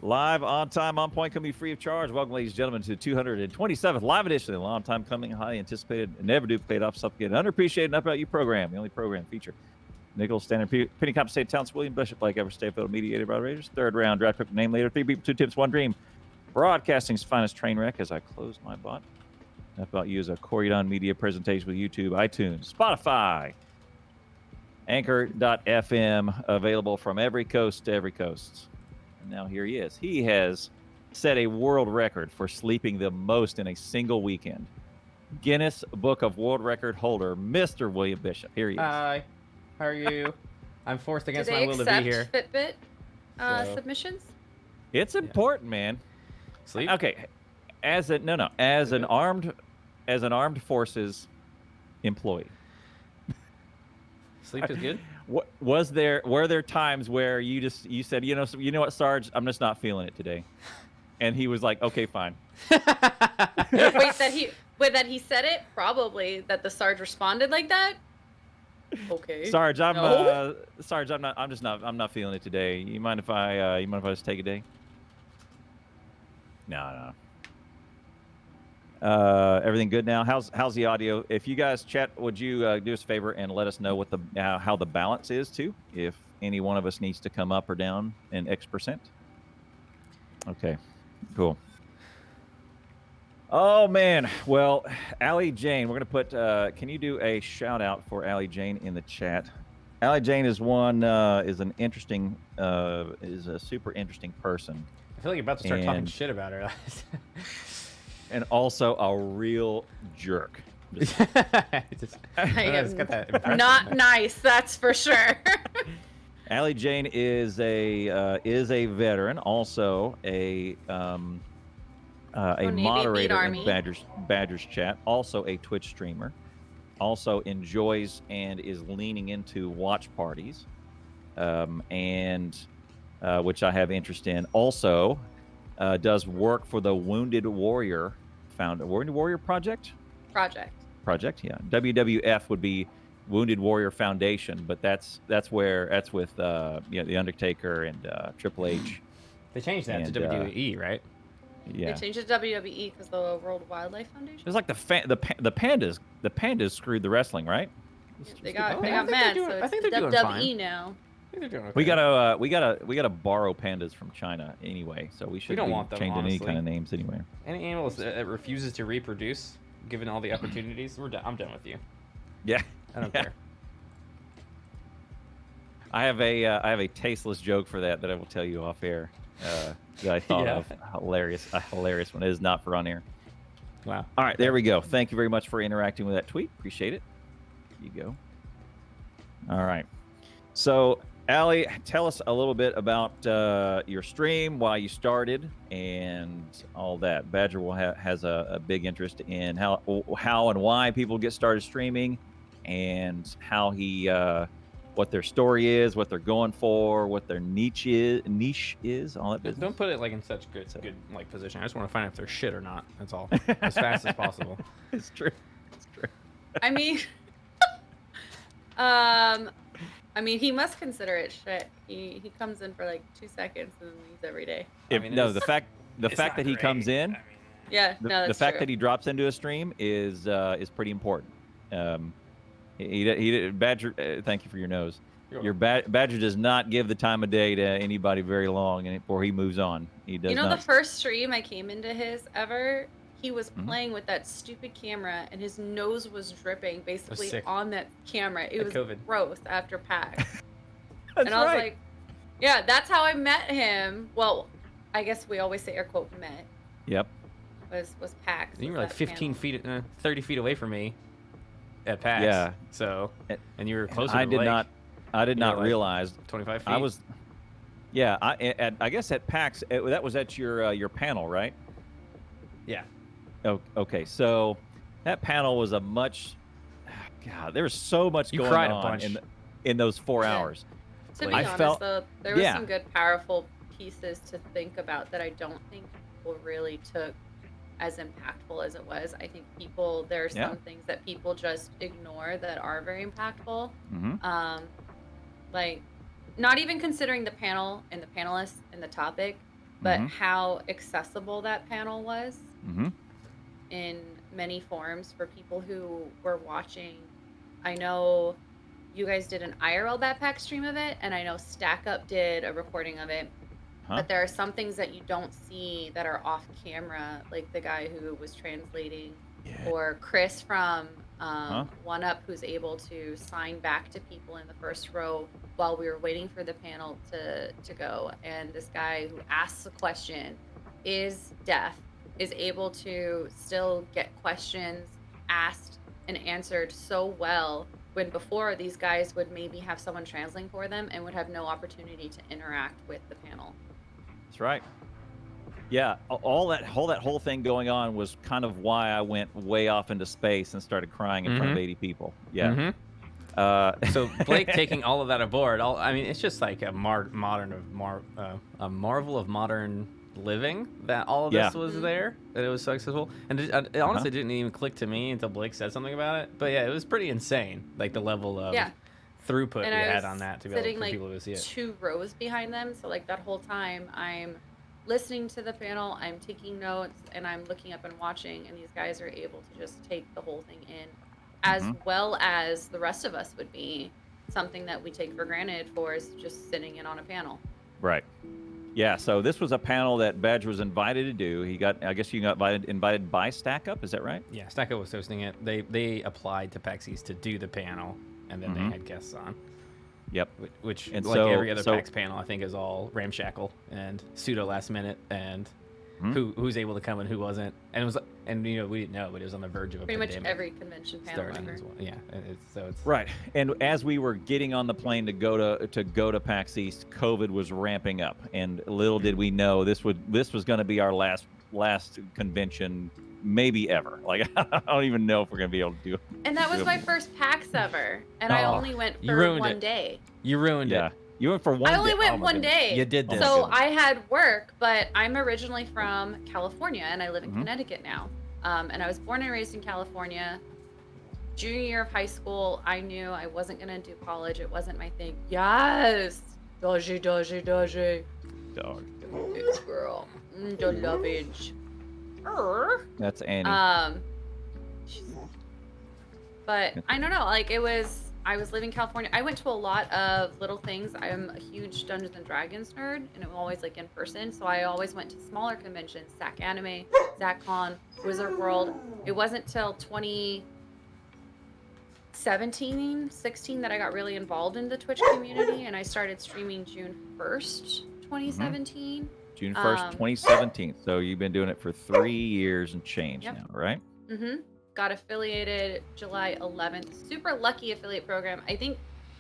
Live, on time, on point, coming free of charge. Welcome, ladies and gentlemen, to the 227th live edition of the long time coming, highly anticipated, never duplicated, off suffocated, underappreciated, and up about you program. The only program feature. Nichols, Standard, Penny Compensated Talents, William Bishop, Blake Ever, Stayfield, mediated by Raiders. Third round, draft pick, name later. 3 people, 2 tips, 1 dream. Broadcasting's finest train wreck as I close my bot. Enough About You is a Corydon Media presentation with YouTube, iTunes, Spotify, Anchor.fm, available from every coast to every coast. And now here he is. He has set a world record for sleeping the most in a single weekend. Guinness Book of World Record holder, Mr. William Bishop. Here he is. Hi. How are you? I'm forced against my will to be here. Do they accept Fitbit submissions? It's important, man. Sleep? Okay. As an armed forces employee. Sleep is good? Were there times where you said, you know what, Sarge, I'm just not feeling it today, and he was like, okay, fine. Wait, that he said it? Probably that the Sarge responded like that. Okay. Sarge, I'm No. not feeling it today. You mind if I just take a day? No. Everything good now? How's the audio? If you guys chat, would you do us a favor and let us know what how the balance is too? If any one of us needs to come up or down in X%. Okay, cool. Oh man, well, Allie Jane, we're gonna put. Can you do a shout out for Allie Jane in the chat? Allie Jane is is a super interesting person. I feel like you're about to start talking shit about her. And also a real jerk. Just got that impression. Not nice, that's for sure. Allie Jane is a veteran, also a moderator in Badgers chat, also a Twitch streamer, also enjoys and is leaning into watch parties, and which I have interest in. Also, does work for the Wounded Warrior Project. Yeah. WWF would be Wounded Warrior Foundation, but that's with the Undertaker and Triple H. They changed that to WWE, right? They Yeah. changed it to WWE because the World Wildlife Foundation. It's like the pandas. The pandas screwed the wrestling, right? Yeah, they got mad, so it's WWE now. Okay. We gotta borrow pandas from China anyway, so we shouldn't be changing any kind of names anyway. Any animal that refuses to reproduce, given all the opportunities, I'm done with you. Yeah, I don't care. I have a tasteless joke for that I will tell you off air. That I thought of. A hilarious one. It is not for on air. Wow. All right, there we go. Thank you very much for interacting with that tweet. Appreciate it. There you go. All right. So, Allie, tell us a little bit about your stream, why you started, and all that. Badger has a big interest in how and why people get started streaming, and how what their story is, what they're going for, what their niche is, all that business. Don't put it like in such good position. I just want to find out if they're shit or not. That's all. As fast as possible. It's true. I mean, he must consider it shit. He comes in for like 2 seconds and leaves every day. The fact that he comes in, the fact that he drops into a stream is pretty important. Badger, thank you for your nose. Badger does not give the time of day to anybody very long before he moves on. He does not. The first stream I came into his ever, he was playing with that stupid camera and his nose was dripping basically on that camera. It was gross after PAX. And I was like, yeah, that's how I met him. Well, I guess we always say air quote met. Yep. Was PAX. You were like 15 feet, 30 feet away from me at PAX. Yeah. So, and you were closer I to the lake. I did not realize 25 feet. I was. Yeah, I guess at PAX that was at your panel, right? Yeah. Oh, okay. So that panel was God, there was so much going cried on a bunch. in those 4 hours. To be honest, though, there was some good, powerful pieces to think about that I don't think people really took as impactful as it was. I think there are some things that people just ignore that are very impactful. Like, not even considering the panel and the panelists and the topic, but how accessible that panel was Mm-hmm. in many forms for people who were watching. I know you guys did an IRL backpack stream of it, and I know Stack Up did a recording of it. But there are some things that you don't see that are off camera, like the guy who was translating, or Chris from One Up, who's able to sign back to people in the first row while we were waiting for the panel to go. And this guy who asks a question, is deaf, is able to still get questions asked and answered so well, when before these guys would maybe have someone translating for them and would have no opportunity to interact with the panel. That's right. Yeah, all that whole thing going on was kind of why I went way off into space and started crying in front of 80 people. Yeah. So Blake taking all of that aboard. I mean, it's just like a marvel of modern living that all of this was there, that it was so accessible. And it honestly didn't even click to me until Blake said something about it. But yeah, it was pretty insane, like the level of throughput we had on that to be able for people to see it. 2 rows behind them, so like that whole time I'm listening to the panel, I'm taking notes, and I'm looking up and watching, and these guys are able to just take the whole thing in, as well as the rest of us would be. Something that we take for granted for is just sitting in on a panel. Right. Yeah, so this was a panel that Badger was invited to do. I guess you got invited by Stack Up, is that right? Yeah, Stack Up was hosting it. They applied to PAX East to do the panel, and then they had guests on. Yep. Which and like every other PAX panel, I think is all ramshackle and pseudo last minute, and who's able to come and who wasn't. And it was, and we didn't know, but it was on the verge of a pretty much every convention panel ever. Well. Yeah, it's right. And as we were getting on the plane to go to PAX East, COVID was ramping up, and little did we know this was going to be our last convention, maybe ever. Like, I don't even know if we're going to be able to do it. And that was my first PAX ever, and I only went for one day. You ruined it. You went for one day. I only went one day. You did this. So I had work, but I'm originally from California, and I live in Connecticut now. And I was born and raised in California. Junior year of high school, I knew I wasn't going to do college. It wasn't my thing. Yes! Dodgy. Dog. Girl. The lovage. That's Annie. But I don't know, like I was living in California. I went to a lot of little things. I'm a huge Dungeons and Dragons nerd, and it was always like in person. So I always went to smaller conventions, SAC Anime, ZachCon, Wizard World. It wasn't till 2017, 16 that I got really involved in the Twitch community, and I started streaming June 1st, 2017. June 1st, 2017. So you've been doing it for 3 years and change now, right? Got affiliated July 11th. Super lucky affiliate program. I think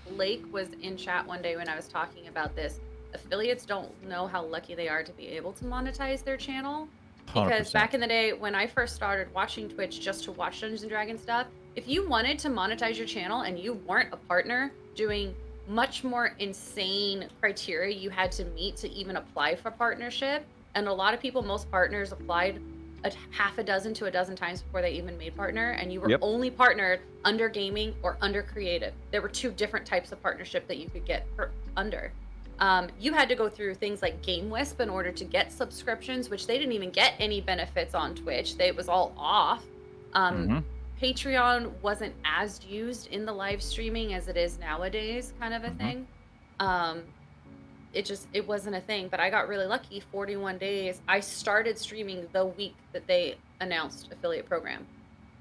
Blake was in chat one day when I was talking about this. Affiliates don't know how lucky they are to be able to monetize their channel. Because 100%. Back in the day when I first started watching Twitch just to watch Dungeons and Dragons stuff, if you wanted to monetize your channel and you weren't a partner doing much more insane criteria you had to meet to even apply for partnership, and a lot of people, most partners applied half a dozen to a dozen times before they even made partner, and you were only partnered under gaming or under creative. There were 2 different types of partnership that you could get under. You had to go through things like Game Wisp in order to get subscriptions, which they didn't even get any benefits on Twitch. It was all off. Patreon wasn't as used in the live streaming as it is nowadays, kind of a thing. It wasn't a thing, but I got really lucky. 41 days. I started streaming the week that they announced affiliate program.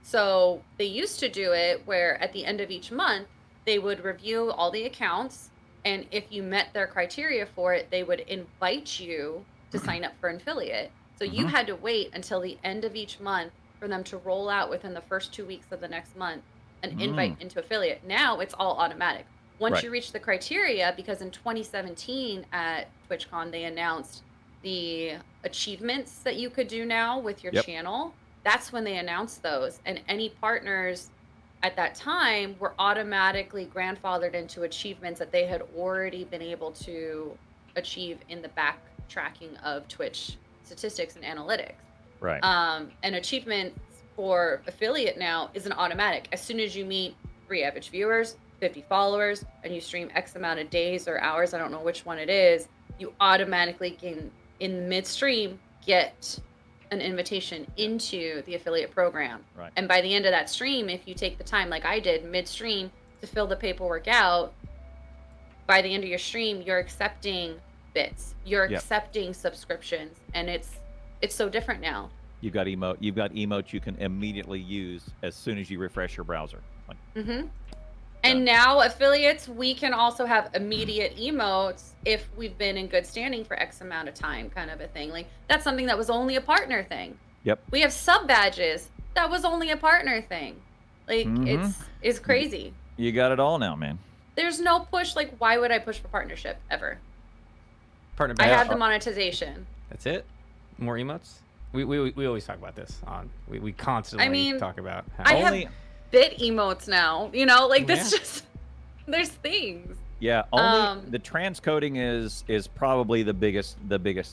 So they used to do it where at the end of each month, they would review all the accounts. And if you met their criteria for it, they would invite you to sign up for an affiliate. So you had to wait until the end of each month for them to roll out within the first 2 weeks of the next month an invite into affiliate. Now it's all automatic. Once you reach the criteria, because in 2017 at TwitchCon, they announced the achievements that you could do now with your channel. That's when they announced those. And any partners at that time were automatically grandfathered into achievements that they had already been able to achieve in the backtracking of Twitch statistics and analytics. Right. An achievement for affiliate now is an automatic. As soon as you meet 3 average viewers, 50 followers, and you stream X amount of days or hours, I don't know which one it is, you automatically gain in midstream get an invitation into the affiliate program. Right. And by the end of that stream, if you take the time like I did midstream to fill the paperwork out, by the end of your stream, you're accepting bits, you're accepting subscriptions, and it's so different now. You've got emotes you can immediately use as soon as you refresh your browser. Like, and now affiliates, we can also have immediate emotes if we've been in good standing for X amount of time, kind of a thing. Like that's something that was only a partner thing. Yep. We have sub badges. That was only a partner thing. Like it's crazy. You got it all now, man. There's no push. Like, why would I push for partnership ever? Partner. I have the monetization. That's it. More emotes. We always talk about this on. We constantly talk about. How I have bit emotes now. You know, like this just there's things. Yeah. Only the transcoding is probably the biggest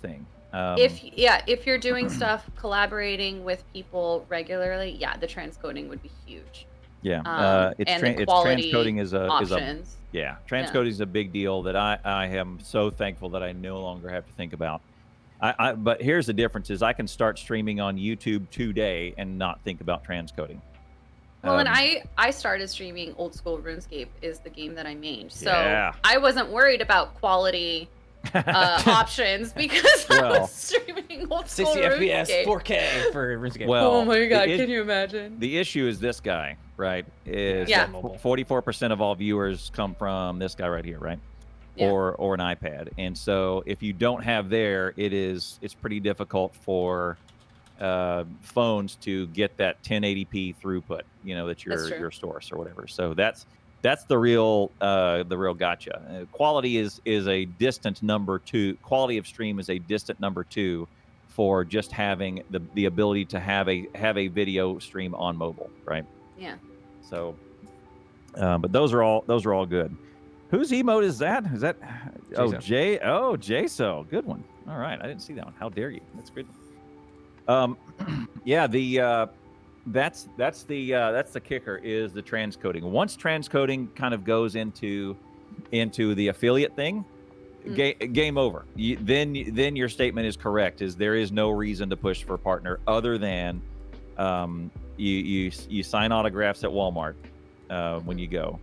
thing. If you're doing stuff collaborating with people regularly, the transcoding would be huge. Yeah, transcoding is options. Transcoding is a big deal that I am so thankful that I no longer have to think about. But here's the difference: is I can start streaming on YouTube today and not think about transcoding. Well, and I started streaming old school RuneScape is the game that I mained, so I wasn't worried about quality options because I was streaming old school 60 RuneScape. FPS, 4K for RuneScape. Well, oh my god, can you imagine? The issue is this guy, right? Is 44% of all viewers come from this guy right here, right? Or an iPad, and so if you don't have there, it's pretty difficult for phones to get that 1080p throughput, you know, that your source or whatever. So that's the real gotcha. Quality is a distant number two. Quality of stream is a distant number two for just having the ability to have a video stream on mobile, right? Yeah. So, but those are all good. Whose emote is that? Is that Jso? Good one. All right, I didn't see that one. How dare you? That's good. That's the kicker is the transcoding. Once transcoding kind of goes into the affiliate thing, game over. Then your statement is correct. Is there is no reason to push for a partner other than you sign autographs at Walmart when you go,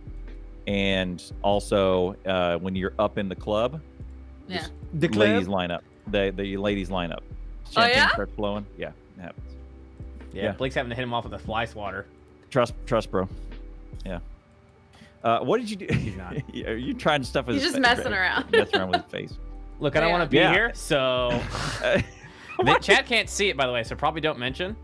and also when you're up in the club, the ladies line up. The ladies line up. Champagne starts flowing. Yeah, it happens. Yeah, Blake's having to hit him off with a fly swatter. Trust, bro. Yeah. What did you do? He's not. Are you trying stuff with He's his just messing around. Messing around with his face. Look, I don't want to be here, so the chat can't see it, by the way, so probably don't mention.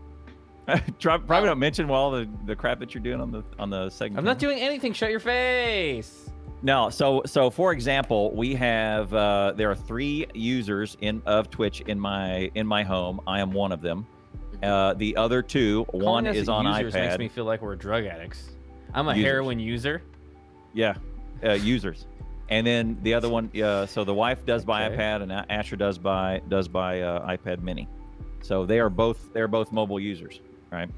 Probably don't mention all the crap that you're doing on the segment. I'm not doing anything. Shut your face. No, so for example, we have there are 3 users of Twitch in my home. I am one of them. The other 2, one is on users iPad. Makes me feel like we're drug addicts. I'm a heroin user. Yeah, users. And then the other one, so the wife does buy iPad, and Asher does buy iPad Mini. So they are both mobile users, right?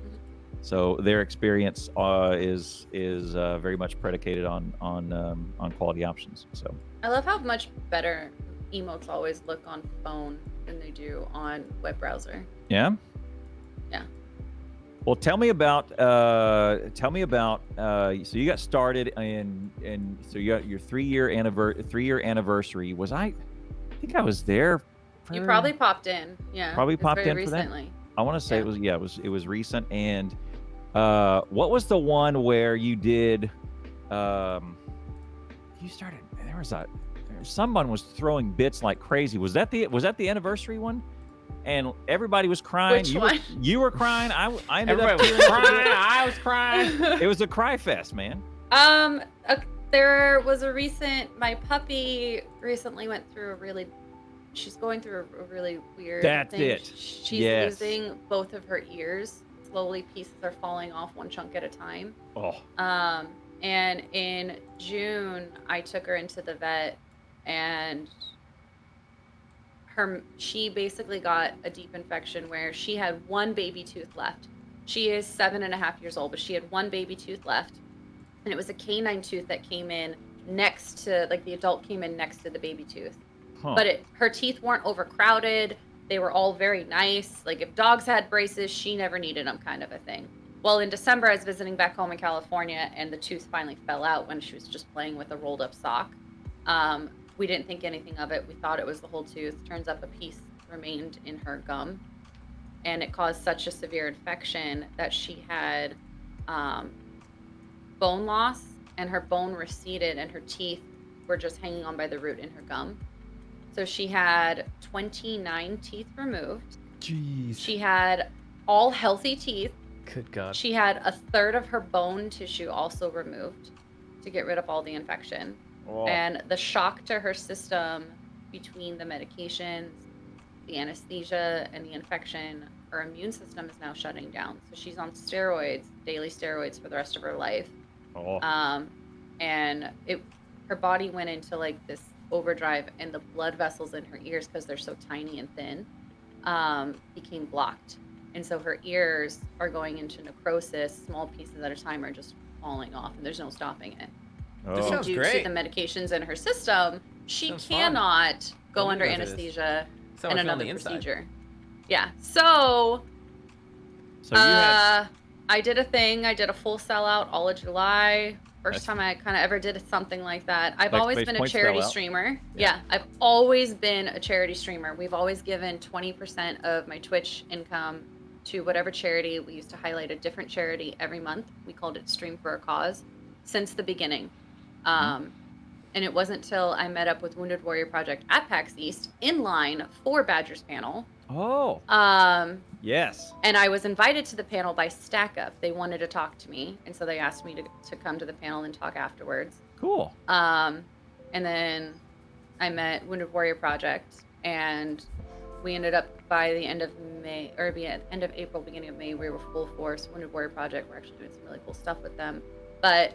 So their experience is very much predicated on quality options. So I love how much better emotes always look on phone than they do on web browser. Yeah. Yeah. Well, tell me about so you got started so you got your 3-year anniversary. I think I was there. You probably popped in. Yeah. Probably popped in recently. For that. I want to say it was recent. And what was the one where you did you started someone was throwing bits like crazy. Was that the anniversary one? And everybody was crying. Which one? You were crying. I ended Everybody up was crying. I was crying. It was a cry fest, man. There was my puppy recently went through she's going through a really weird thing. It. She's losing both of her ears. Slowly pieces are falling off one chunk at a time. Oh. And in June, I took her into the vet, and she basically got a deep infection where she had one baby tooth left. She is 7.5 years old, but she had one baby tooth left, and it was a canine tooth that came in next to, like, the adult came in next to the baby tooth. But her teeth weren't overcrowded. They were all very nice. Like if dogs had braces, she never needed them, kind of a thing. Well, in December, I was visiting back home in California, and the tooth finally fell out when she was just playing with a rolled up sock. We didn't think anything of it. We thought it was the whole tooth. Turns out the piece remained in her gum, and it caused such a severe infection that she had bone loss, and her bone receded, and her teeth were just hanging on by the root in her gum. So she had 29 teeth removed. Jeez. She had all healthy teeth. Good God. She had a third of her bone tissue also removed to get rid of all the infection. Oh. And the shock to her system between the medications, the anesthesia, and the infection, her immune system is now shutting down. So she's on steroids, daily steroids for the rest of her life. Oh. And her body went into like this overdrive, and the blood vessels in her ears, because they're so tiny and thin, became blocked. And so her ears are going into necrosis. Small pieces at a time are just falling off, and there's no stopping it. Oh. This sounds due great. to the medications in her system, she cannot go under anesthesia and another procedure. Yeah. So you had... I did a thing. I did a full sellout all of July. First time I kind of ever did something like that. I've always been a charity streamer. Yeah, I've always been a charity streamer. We've always given 20% of my Twitch income to whatever charity. We used to highlight a different charity every month. We called it Stream for a Cause since the beginning. And it wasn't till I met up with Wounded Warrior Project at PAX East in line for Badger's panel. Oh. Yes. And I was invited to the panel by Stack Up. They wanted to talk to me, and so they asked me to come to the panel and talk afterwards. Cool. And then I met Wounded Warrior Project, and we ended up by the end of May, or the end of April, beginning of May, we were full force. Wounded Warrior Project, we're actually doing some really cool stuff with them. But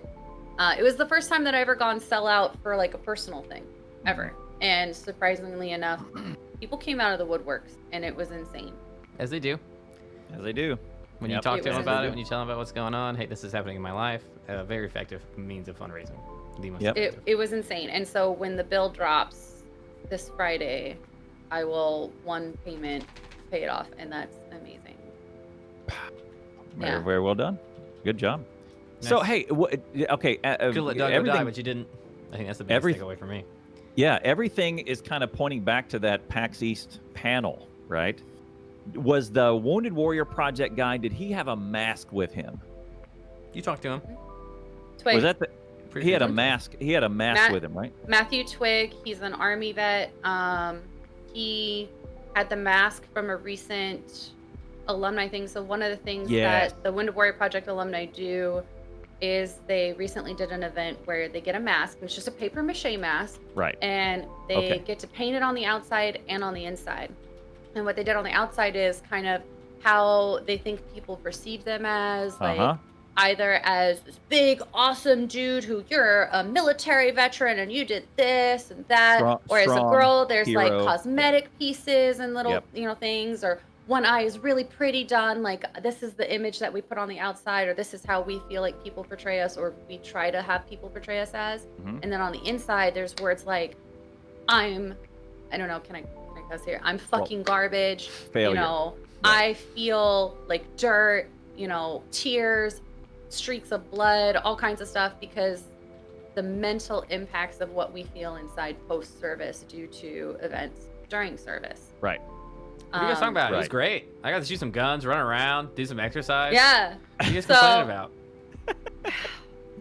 it was the first time that I ever gone sell out for like a personal thing, ever. And surprisingly enough, people came out of the woodworks, and it was insane. As they do. As they do. When you talk to them about it, when you tell them about what's going on, hey, this is happening in my life, a very effective means of fundraising. It was insane. And so when the bill drops this Friday, I will one payment pay it off, and that's amazing. Very well done. Good job. Nice. So, hey, okay. Could let Doug go die, but you didn't. I think that's the biggest takeaway for me. Yeah, everything is kind of pointing back to that PAX East panel, right? Was the Wounded Warrior Project guy, did he have a mask with him? You talked to him. Twig. Was that he had a mask? He had a mask with him, right? Matthew Twig, he's an Army vet. He had the mask from a recent alumni thing. So one of the things that the Wounded Warrior Project alumni do is they recently did an event where they get a mask, and it's just a paper mache mask. Right. And they get to paint it on the outside and on the inside. And what they did on the outside is kind of how they think people perceive them as, like either as this big, awesome dude who you're a military veteran and you did this and that, or as a girl, there's hero. Like cosmetic pieces and little, things, or one eye is really pretty done. Like this is the image that we put on the outside, or this is how we feel like people portray us, or we try to have people portray us as. And then on the inside, there's words like, I don't know, can I cuss here? I'm fucking garbage. Failure. I feel like dirt, tears, streaks of blood, all kinds of stuff, because the mental impacts of what we feel inside post-service due to events during service. Right. What are you guys talking about? It was great. I got to shoot some guns, run around, do some exercise. Yeah. What are you guys complaining about?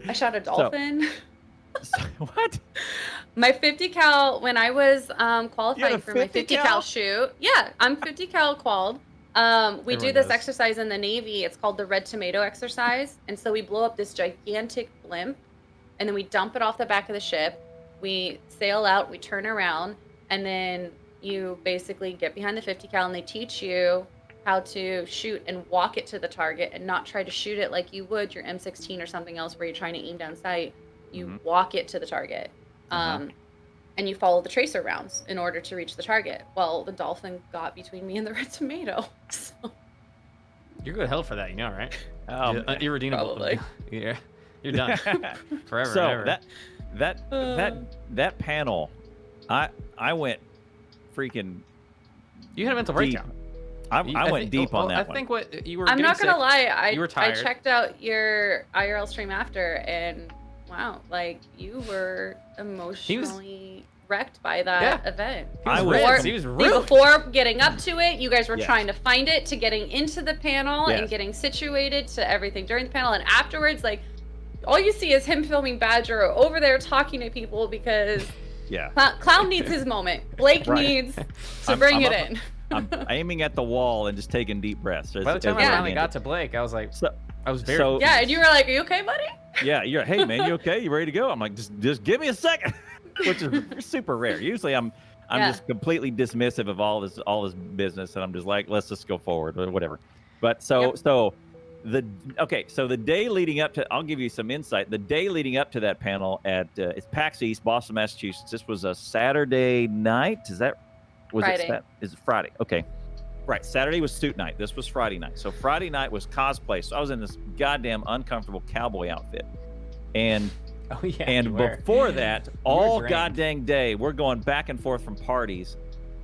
I shot a dolphin. What? My 50 cal, when I was qualifying for my 50 cal shoot. Yeah, I'm 50 cal qualled. We do this exercise in the Navy. It's called the red tomato exercise. And so we blow up this gigantic blimp, and then we dump it off the back of the ship. We sail out, we turn around, and then you basically get behind the 50 cal, and they teach you how to shoot and walk it to the target and not try to shoot it like you would your M16 or something else where you're trying to aim down sight. You walk it to the target. And you follow the tracer rounds in order to reach the target. Well, the dolphin got between me and the red tomato. So. You're good hell for that, right? Irredeemable. Probably. Yeah, you're done forever. So and ever. that panel, I went freaking. You had a mental breakdown. I went deep on that one. I think what you were. I'm not gonna lie. You were tired. I checked out your IRL stream after, and wow, like you were emotionally wrecked by that event. He was rude. Before getting up to it, you guys were trying to find it, to getting into the panel and getting situated, to everything during the panel, and afterwards, like all you see is him filming Badger over there talking to people because Clown needs his moment. Blake needs to bring it in. I'm aiming at the wall and just taking deep breaths. By the time I finally got to Blake, I was like, I was very. Yeah, and you were like, "Are you okay, buddy?" Yeah, you're. Hey, man, you okay? You ready to go? I'm like, just give me a second, which is super rare. Usually, I'm just completely dismissive of all this business, and I'm just like, let's just go forward or whatever. But the day leading up to, I'll give you some insight. The day leading up to that panel at it's PAX East, Boston, Massachusetts. This was a Saturday night. Friday. Is it Friday? Okay. Right. Saturday was suit night. This was Friday night. So Friday night was cosplay. So I was in this goddamn uncomfortable cowboy outfit. And before that, all goddamn day, we're going back and forth from parties.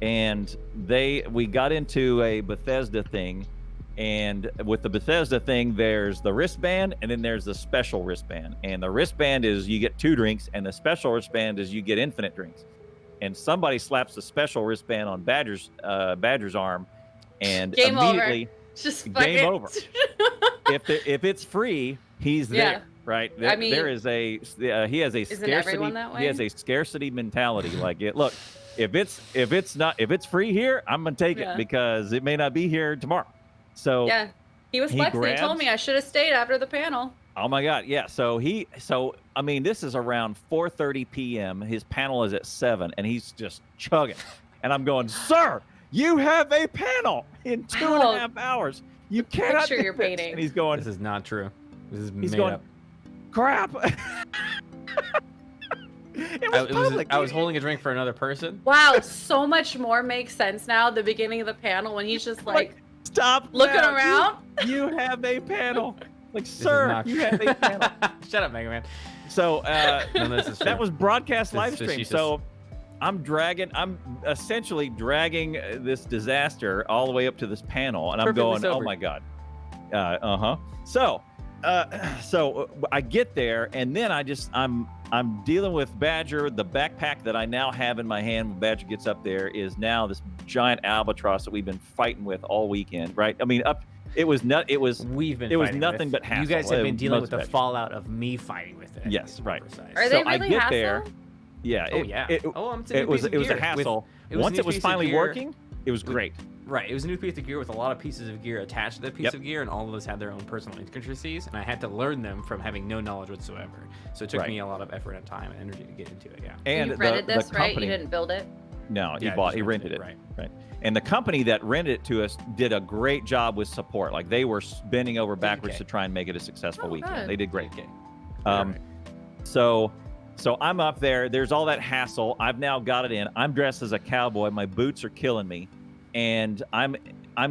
And we got into a Bethesda thing. And with the Bethesda thing, there's the wristband and then there's the special wristband. And the wristband is you get 2 drinks, and the special wristband is you get infinite drinks. And somebody slaps the special wristband on Badger's arm, and game immediately over. Just game over. If it's free, he's there, right? I mean, there is he has a scarcity mentality. Like, look, if it's free here, I'm gonna take it because it may not be here tomorrow. So he was flexing. He told me I should have stayed after the panel. Oh my God, yeah. So I mean, this is around 4:30 p.m. His panel is at 7, and he's just chugging. And I'm going, sir, you have a panel in 2.5 hours. You cannot. Picture you're painting. And he's going, this is not true. This is made going, up. Crap. I was holding a drink for another person. Wow, so much more makes sense now. The beginning of the panel when he's just like stop looking around. You have a panel. Like, sir, you have a panel. Shut up, Mega Man. So that was broadcast live stream. So I'm essentially dragging this disaster all the way up to this panel, and I'm going, oh my God. So I get there, and then I'm dealing with Badger. The backpack that I now have in my hand when Badger gets up there is now this giant albatross that we've been fighting with all weekend, right? I mean, nothing but hassle. You guys have been dealing with the fallout of me fighting with it. Yes, right. Are they really I get hassle? there. Yeah. It was a hassle. Once it was finally working, it was great. Right. It was a new piece of gear with a lot of pieces of gear attached to that piece of gear, and all of us had their own personal intricacies, and I had to learn them from having no knowledge whatsoever. So it took me a lot of effort and time and energy to get into it. Yeah. And you rented this, right? You didn't build it. No, he rented it. Right. And the company that rented it to us did a great job with support. Like, they were bending over backwards to try and make it a successful weekend. Good. They did great. So I'm up there. There's all that hassle. I've now got it in. I'm dressed as a cowboy. My boots are killing me, and I'm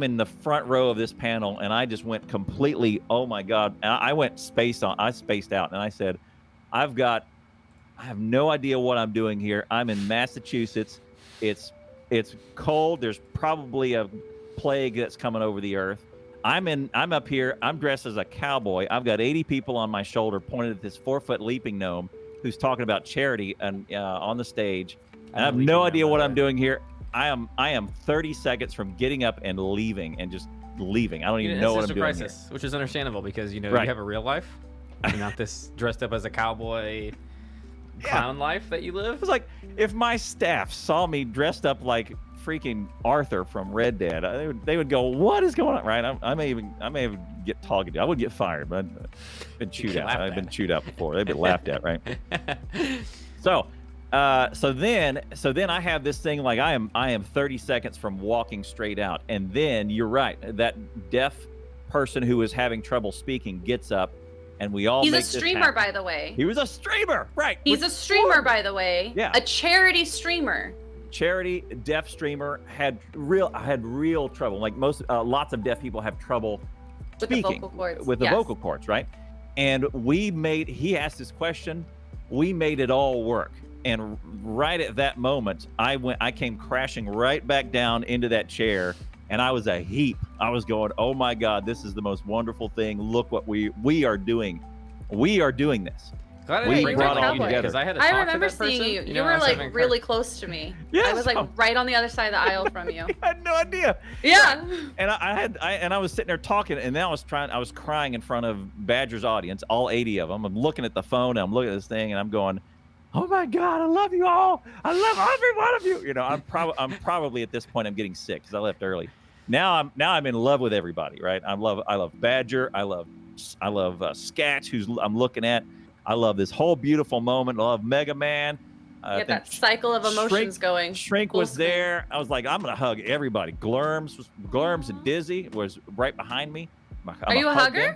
in the front row of this panel, and I just went completely. Oh my God! I spaced out, and I said, I have no idea what I'm doing here. I'm in Massachusetts. It's cold. There's probably a plague that's coming over the earth. I'm up here. I'm dressed as a cowboy. I've got 80 people on my shoulder pointed at this 4-foot leaping gnome who's talking about charity on the stage. And I have no idea what I'm doing here. I am 30 seconds from getting up and leaving and just leaving. I don't even know what I'm doing here. Which is understandable because you have a real life. You're not this dressed up as a cowboy clown life that you live. It was like if my staff saw me dressed up like freaking Arthur from Red Dead, they would go, "What is going on?" Right? I may have get targeted. I would get fired, but I've been chewed out. I've been chewed out before. They've been laughed at, right? So then I have this thing like I am 30 seconds from walking straight out, and then you're right. That deaf person who was having trouble speaking gets up. And we all He's a streamer, by the way. He was a streamer, right? He's a streamer, by the way. Yeah. A charity streamer. Charity deaf streamer had real trouble. Like lots of deaf people have trouble speaking with the vocal cords. With the vocal cords, right? And he asked this question. We made it all work. And right at that moment, I came crashing right back down into that chair, and I was a heap. I was going, oh my God, this is the most wonderful thing. Look what we are doing. We are doing this. Glad we brought all together. Because I had to I talk remember to that person. seeing you. You were like really close to me. Yes. I was like right on the other side of the aisle from you. I had no idea. Yeah. And I was sitting there talking, and then I was crying in front of Badger's audience, all 80 of them. I'm looking at the phone, and I'm looking at this thing, and I'm going, oh my God, I love you all. I love every one of you. You know, I'm probably at this point I'm getting sick because I left early. Now I'm in love with everybody, right? I love Badger. I love Scatch, who's I'm looking at. I love this whole beautiful moment. I love Mega Man. Get that cycle of emotions going. Shrink was there. I was like, I'm gonna hug everybody. Glurms and Dizzy was right behind me. Are you a hugger?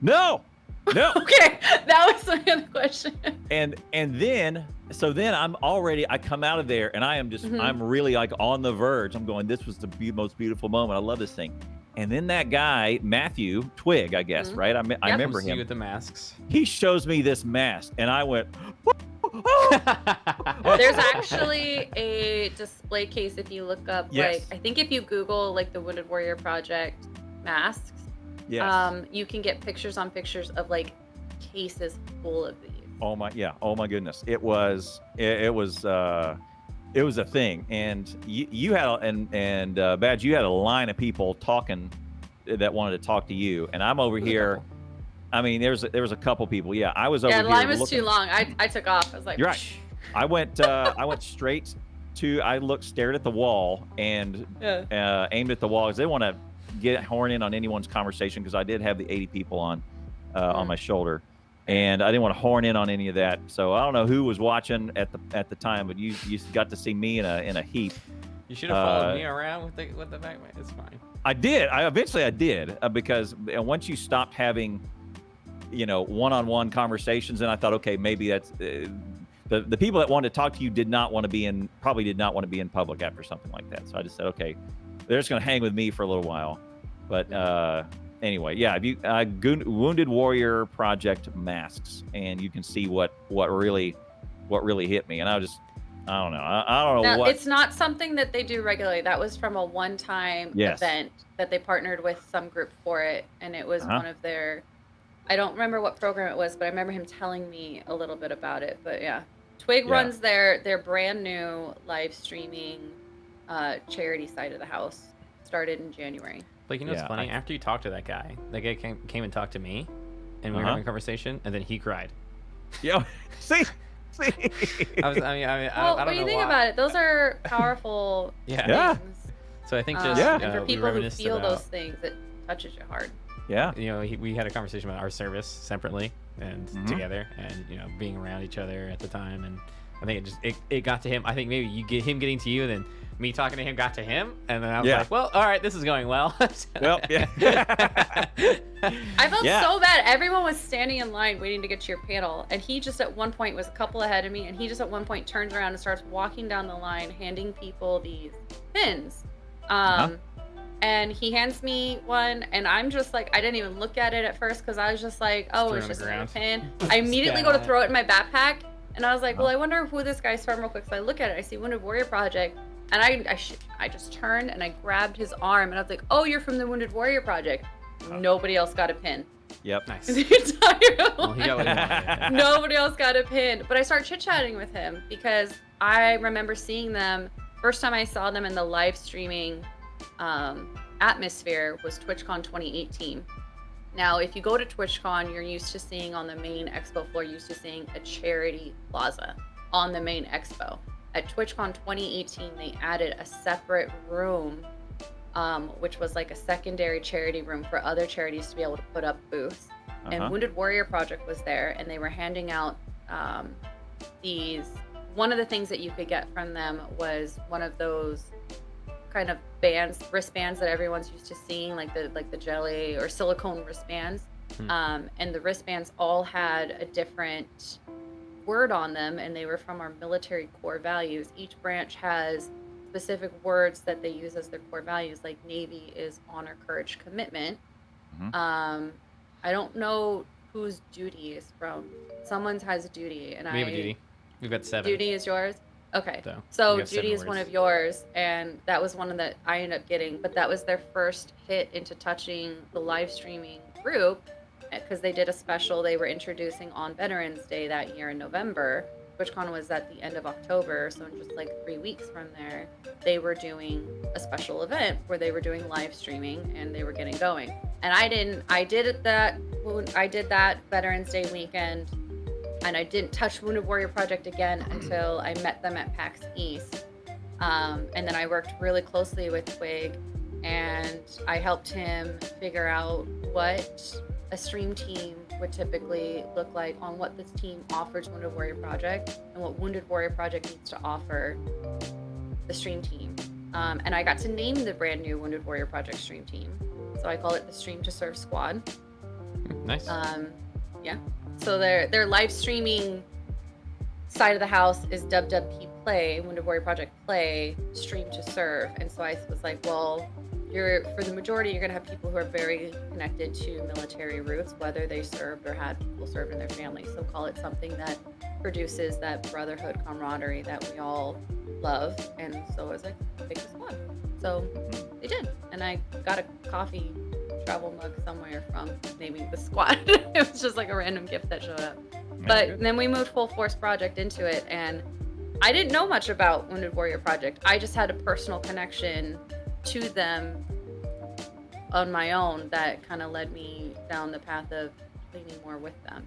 No. Okay, that was my other question. And then I come out of there, and I am just I'm really like on the verge. I'm going, this was the most beautiful moment. I love this thing. And then that guy, Matthew Twig, I guess, right? I remember him. With the masks. He shows me this mask, and I went, There's actually a display case if you look up, like, I think if you Google, like, the Wounded Warrior Project masks, you can get pictures on pictures of, like, cases full of these. Oh my goodness. It was a thing, and you had Badge, you had a line of people talking that wanted to talk to you, and I'm over here. I mean, there was a couple people. Yeah, I was over here. Yeah, the line was too long. I took off. I was like, you're right. I went straight to. I stared at the wall and aimed at the wall because they want to horn in on anyone's conversation because I did have the 80 people on my shoulder. And I didn't want to horn in on any of that, so I don't know who was watching at the time, but you got to see me in a heap. You should have followed me around with the backpack. It's fine. I did. Eventually I did because once you stopped having, one-on-one conversations, and I thought, okay, maybe that's the people that wanted to talk to you probably did not want to be in public after something like that. So I just said, okay, they're just going to hang with me for a little while, but. Anyway, yeah, Wounded Warrior Project masks, and you can see what really hit me, and I don't know. I don't know what. It's not something that they do regularly. That was from a one-time event that they partnered with some group for it, and it was one of their. I don't remember what program it was, but I remember him telling me a little bit about it. But yeah, Twig runs their brand new live streaming charity side of the house. Started in January. Like, what's funny? After you talked to that guy came and talked to me, and we were having a conversation, and then he cried. Yeah, see. I don't know when you think about it, those are powerful things. So I think and for people who feel those things, it touches you hard. Yeah. We had a conversation about our service separately and together, and being around each other at the time, and I think it got to him. I think maybe him getting to you, and then me talking to him got to him, and then I was like, well, all right, this is going well. Well, yeah. I felt so bad. Everyone was standing in line waiting to get to your panel, and he just at one point was a couple ahead of me, and he just at one point turns around and starts walking down the line, handing people these pins. And he hands me one, and I'm just like, I didn't even look at it at first because I was just like, oh, it's just a pin. I immediately go to throw it in my backpack, and I was like, well, I wonder who this guy's from real quick. So I look at it, I see Wounded Warrior Project, and I just turned and I grabbed his arm, and I was like, oh, you're from the Wounded Warrior Project. Nobody else got a pin. Yep. Nice. The entire line. Nobody else got a pin. But I started chit-chatting with him because I remember seeing them. First time I saw them in the live streaming atmosphere was TwitchCon 2018. Now, if you go to TwitchCon, you're used to seeing on the main expo floor, you're used to seeing a charity plaza on the main expo. At TwitchCon 2018, they added a separate room, which was like a secondary charity room for other charities to be able to put up booths. And Wounded Warrior Project was there, and they were handing out these. One of the things that you could get from them was one of those kind of wristbands that everyone's used to seeing, like the jelly or silicone wristbands. And the wristbands all had a different word on them, and they were from our military core values. Each branch has specific words that they use as their core values, like Navy is honor, courage, commitment. I don't know whose duty is from. Someone's has duty, and we have a duty. We've got 7. Judy is yours? Okay. So Judy is one of yours, and that was one that I ended up getting, but that was their first hit into touching the live streaming group because they did a special they were introducing on Veterans Day that year in November. TwitchCon was at the end of October, so in just like 3 weeks from there, they were doing a special event where they were doing live streaming and they were getting going. And I did that Veterans Day weekend, and I didn't touch Wounded Warrior Project again until I met them at PAX East. And then I worked really closely with Twig, and I helped him figure out what a stream team would typically look like on what this team offers Wounded Warrior Project and what Wounded Warrior Project needs to offer the stream team. And I got to name the brand new Wounded Warrior Project stream team. So I call it the Stream to Serve Squad. Nice. Yeah. So their live streaming side of the house is WWP Play, Wounded Warrior Project Play, Stream to Serve. And so I was like, well, for the majority, you're going to have people who are very connected to military roots, whether they served or had people served in their family. So call it something that produces that brotherhood camaraderie that we all love. And so I was like, pick the squad. So they did. And I got a coffee travel mug somewhere from naming the squad. It was just like a random gift that showed up. But then we moved Full Force Project into it. And I didn't know much about Wounded Warrior Project. I just had a personal connection to them on my own that kind of led me down the path of leaning more with them.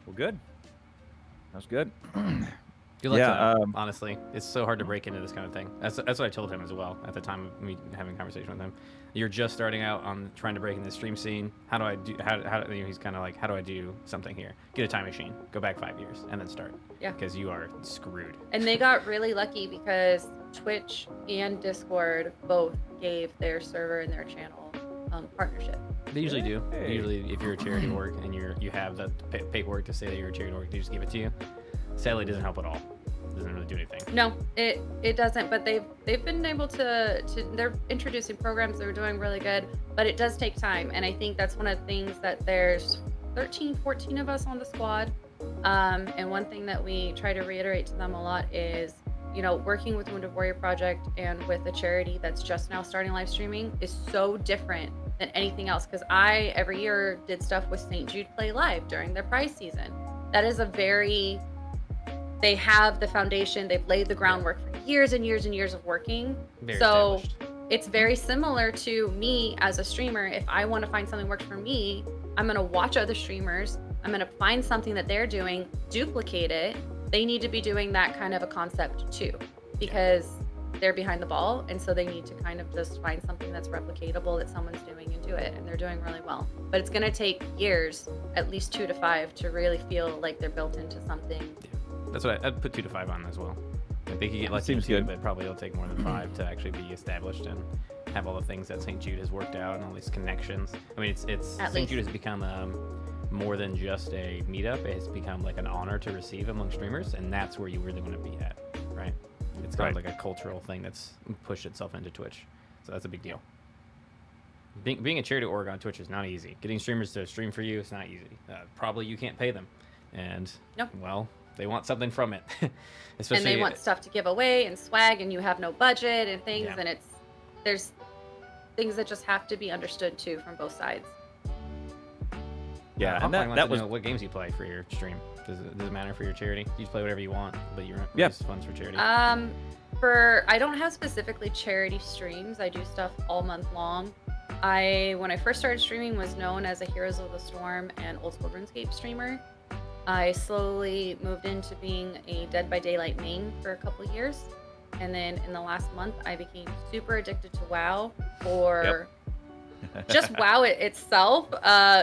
Well, good. That's good. Good luck to them, honestly. It's so hard to break into this kind of thing. That's what I told him as well at the time of me having a conversation with him. You're just starting out on trying to break into the stream scene. How do I do? He's kind of like, how do I do something here? Get a time machine, go back 5 years, and then start. Yeah. Because you are screwed. And they got really lucky because Twitch and Discord both gave their server and their channel partnership. They usually do. Hey. Usually, if you're a charity org and you have the paperwork to say that you're a charity org, they just give it to you. Sadly, it doesn't help at all. It doesn't really do anything. No, it doesn't. But they've been able to they're introducing programs. They're doing really good, but it does take time. And I think that's one of the things that there's 13, 14 of us on the squad. And one thing that we try to reiterate to them a lot is, working with Wounded Warrior Project and with a charity that's just now starting live streaming is so different than anything else. Because I every year did stuff with St. Jude Play Live during their prize season. That is they have the foundation, they've laid the groundwork for years and years and years of working. So it's very similar to me as a streamer. If I want to find something that works for me, I'm going to watch other streamers. I'm going to find something that they're doing, duplicate it. They need to be doing that kind of a concept too, because they're behind the ball. And so they need to kind of just find something that's replicatable that someone's doing and do it. And they're doing really well. But it's going to take years, at least 2 to 5, to really feel like they're built into something. Yeah. That's what I'd put 2 to 5 on as well. Like they could get less into it, but probably it'll take more than 5 to actually be established and have all the things that St. Jude has worked out and all these connections. I mean, it's St. Jude has become more than just a meetup. It has become like an honor to receive among streamers, and that's where you really want to be at, right? It's got like a cultural thing that's pushed itself into Twitch, so that's a big deal. Being a charity org on Twitch is not easy. Getting streamers to stream for you is not easy. Probably you can't pay them, and well, they want something from it. And they want stuff to give away and swag, and you have no budget and things, and there's things that just have to be understood too from both sides. Yeah, and that was what games you play for your stream. Does it matter for your charity? You just play whatever you want, but you raise funds for charity. I don't have specifically charity streams. I do stuff all month long. When I first started streaming, was known as a Heroes of the Storm and Old School RuneScape streamer. I slowly moved into being a Dead by Daylight main for a couple of years. And then in the last month, I became super addicted to WoW or just WoW itself.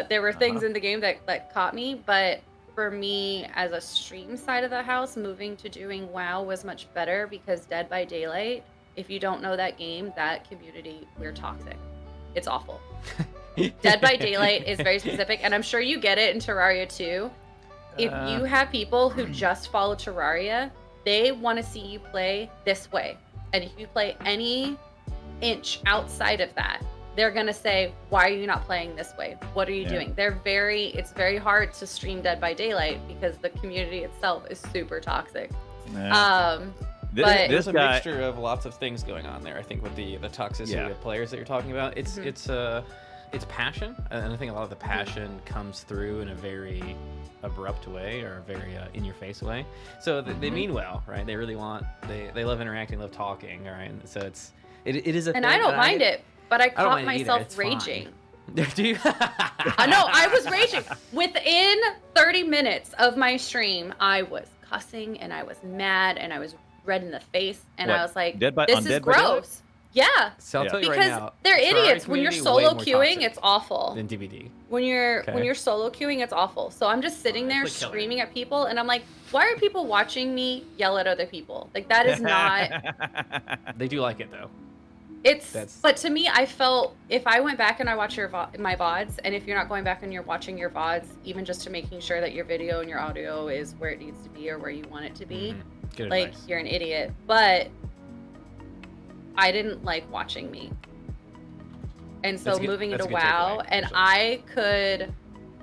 There were things in the game that caught me, but for me as a stream side of the house, moving to doing WoW was much better because Dead by Daylight, if you don't know that game, that community, we're toxic. It's awful. Dead by Daylight is very specific, and I'm sure you get it in Terraria too. If you have people who just follow Terraria, they want to see you play this way. And if you play any inch outside of that, they're gonna say, why are you not playing this way? What are you doing? It's very hard to stream Dead by Daylight because the community itself is super toxic. But there's a mixture of lots of things going on there. I think with the toxicity of players that you're talking about, it's passion, and I think a lot of the passion comes through in a very abrupt way or a very in-your-face way. So they mean well, right? They really they love interacting, love talking, right? And so it is a thing. And I don't mind it, but I caught myself raging. Do you? No, I was raging. Within 30 minutes of my stream, I was cussing and I was mad and I was red in the face, and I was like, this is gross. Yeah. So I'll tell you right because now, they're idiots. When you're solo queuing, it's awful. Than DVD. When you're solo queuing, it's awful. So I'm just sitting there screaming at people, and I'm like, why are people watching me yell at other people? Like, that is not. They do like it though. But to me, I felt if I went back and I watch my VODs, and if you're not going back and you're watching your VODs, even just to making sure that your video and your audio is where it needs to be or where you want it to be, like, you're an idiot. But I didn't like watching me. And so moving into WoW, and I could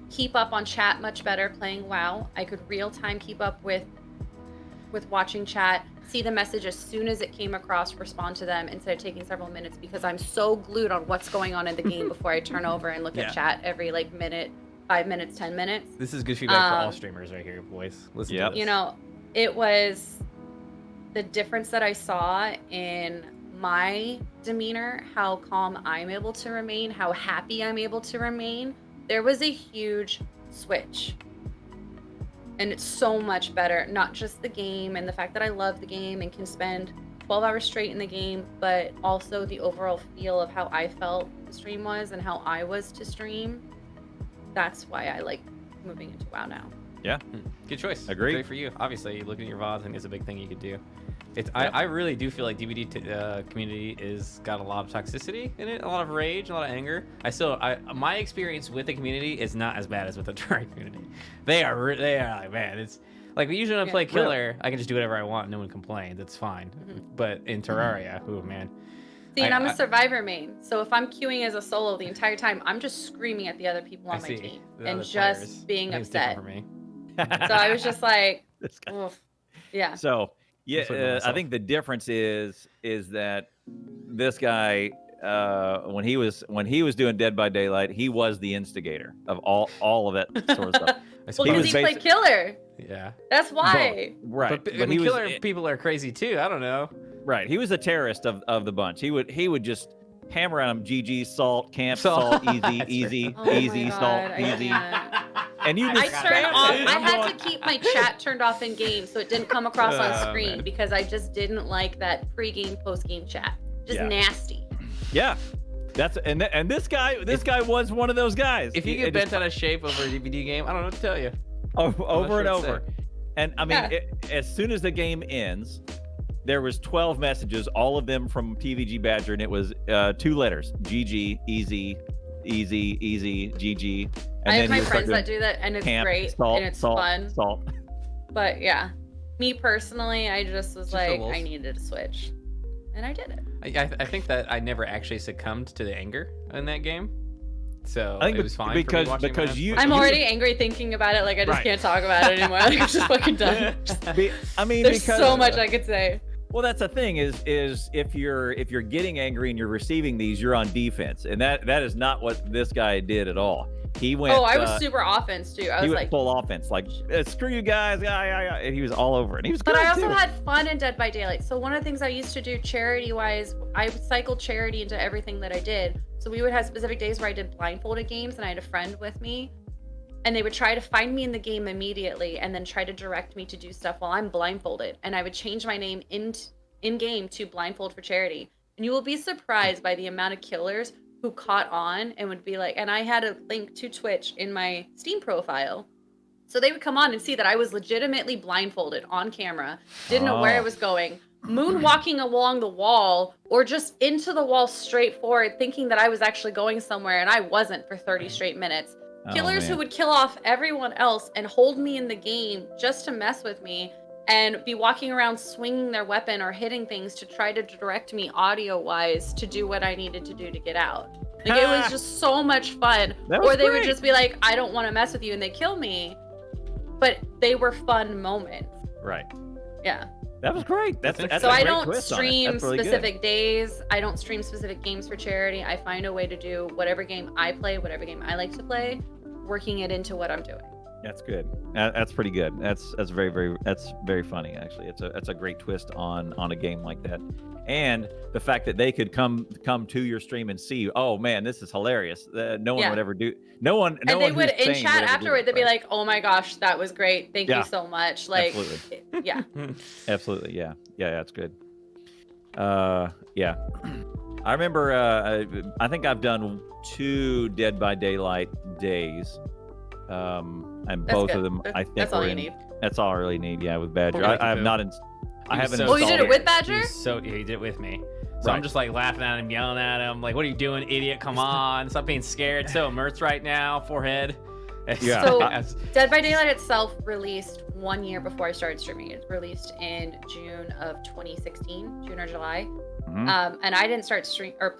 keep up on chat much better playing WoW. I could real time keep up with watching chat, see the message as soon as it came across, respond to them instead of taking several minutes, because I'm so glued on what's going on in the game before I turn over and look at chat every like minute, 5 minutes, 10 minutes. This is good feedback for all streamers right here, boys. Listen to this. You know, it was the difference that I saw in my demeanor, how calm I'm able to remain, how happy I'm able to remain. There was a huge switch. And it's so much better, not just the game and the fact that I love the game and can spend 12 hours straight in the game, but also the overall feel of how I felt the stream was and how I was to stream. That's why I like moving into WoW now. Yeah. Good choice. Agree. Great for you. Obviously, looking at your VODs, I think is a big thing you could do. I really do feel like DVD community is got a lot of toxicity in it, a lot of rage, a lot of anger. My experience with the community is not as bad as with the Terraria community. They are like, man, it's like usually when I play Killer, I can just do whatever I want, no one complains, it's fine. But in Terraria, oh man. See, and I'm a survivor main, so if I'm queuing as a solo the entire time, I'm just screaming at the other people on my team and just being upset. For me. So I was just like, oof. Yeah. So I think the difference is that this guy, when he was doing Dead by Daylight, he was the instigator of all of that sort of stuff. Well, because he played Killer. Yeah. That's why. Right. But I mean, Killer people are crazy too. I don't know. Right. He was the terrorist of the bunch. He would just hammer on him. GG, salt, camp, salt, easy, salt, easy. And you just I had to keep my chat turned off in game so it didn't come across on screen because I just didn't like that pre-game, post-game chat. Just nasty. Yeah. And this guy was one of those guys. If you get bent out of shape over a DVD game, I don't know what to tell you. Over and over. And I mean, as soon as the game ends, there was 12 messages, all of them from PVG Badger, and it was 2 letters: GG, easy, GG. And I have my friends that do that, and it's great, and it's fun. But yeah, me personally, I just was like, I needed to switch, and I did it. I think that I never actually succumbed to the anger in that game. So I think it was fine because I'm already angry thinking about it. Like I just can't talk about it anymore. Like, I'm just fucking done. There's so much I could say. Well, that's the thing is if you're getting angry and you're receiving these, you're on defense, and that is not what this guy did at all. He went. Oh, I was super offense too. I was went like full offense, like screw you guys, yeah, and he was all over it. He was. But I also had fun in Dead by Daylight. So one of the things I used to do charity-wise, I cycled charity into everything that I did. So we would have specific days where I did blindfolded games, and I had a friend with me, and they would try to find me in the game immediately, and then try to direct me to do stuff while I'm blindfolded. And I would change my name in game to Blindfold for Charity, and you will be surprised by the amount of killers who caught on and would be like, and I had a link to Twitch in my Steam profile, so they would come on and see that I was legitimately blindfolded on camera, didn't know where I was going, moonwalking along the wall or just into the wall straight forward, thinking that I was actually going somewhere, and I wasn't for 30 straight minutes. Killers who would kill off everyone else and hold me in the game just to mess with me and be walking around swinging their weapon or hitting things to try to direct me audio-wise to do what I needed to do to get out. Like, it was just so much fun. Or they would just be like, I don't want to mess with you, and they kill me. But they were fun moments. Right. Yeah. That was great. That's so a I great don't twist on it. stream That's really specific days. I don't stream specific games for charity. I find a way to do whatever game I play, whatever game I like to play, working it into what I'm doing. That's good. That's pretty good. That's very funny, actually. It's a great twist on a game like that, and the fact that they could come to your stream and see, oh man, this is hilarious. No one would ever do. No one. And they would in chat afterward. They'd be like, "Oh my gosh, that was great. Thank you so much." Like, absolutely. Yeah. Absolutely. Yeah. Yeah. That's good. Yeah. I remember. I think I've done 2 Dead by Daylight days. And both of them, I think, that's all you need. That's all I really need. Yeah, with Badger, I have not. I haven't. Oh, you did it with Badger? He did it with me. So I'm just like laughing at him, yelling at him, like, "What are you doing, idiot? Come on, stop being scared." So immersed right now, forehead. Yeah. So Dead by Daylight itself released 1 year before I started streaming. It released in June of 2016, June or July. And I didn't start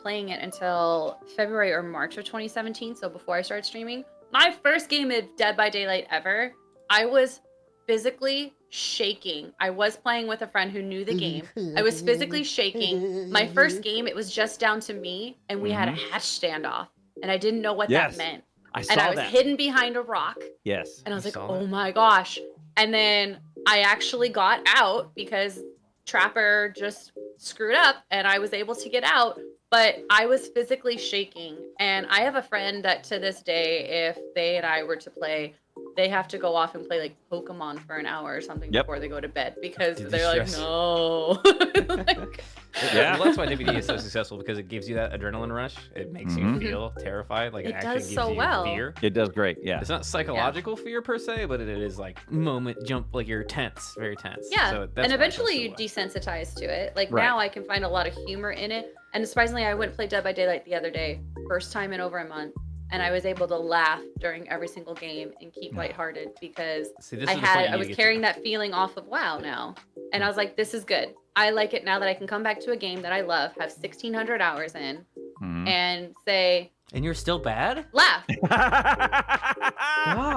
playing it until February or March of 2017. So before I started streaming. My first game of Dead by Daylight ever, I was physically shaking. I was playing with a friend who knew the game. I was physically shaking. My first game, it was just down to me, and we had a hatch standoff, and I didn't know what that meant. I was hidden behind a rock. Yes. And I was like, oh my gosh. And then I actually got out because Trapper just screwed up, and I was able to get out. But I was physically shaking, and I have a friend that to this day, if they and I were to play, they have to go off and play like Pokemon for an hour or something before they go to bed because they're like, no. Well, that's why DVD is so successful, because it gives you that adrenaline rush. It makes you feel terrified. Like, it actually gives you fear. It does great. Yeah. It's not psychological fear per se, but it is like moment jump, like you're tense, very tense. Yeah. So and eventually you desensitize to it. Like now I can find a lot of humor in it. And surprisingly, I went and played Dead by Daylight the other day, first time in over a month. And I was able to laugh during every single game and keep lighthearted because I was carrying that feeling off of WoW now. And I was like, this is good. I like it now that I can come back to a game that I love, have 1,600 hours in, and say... And you're still bad? Laugh. I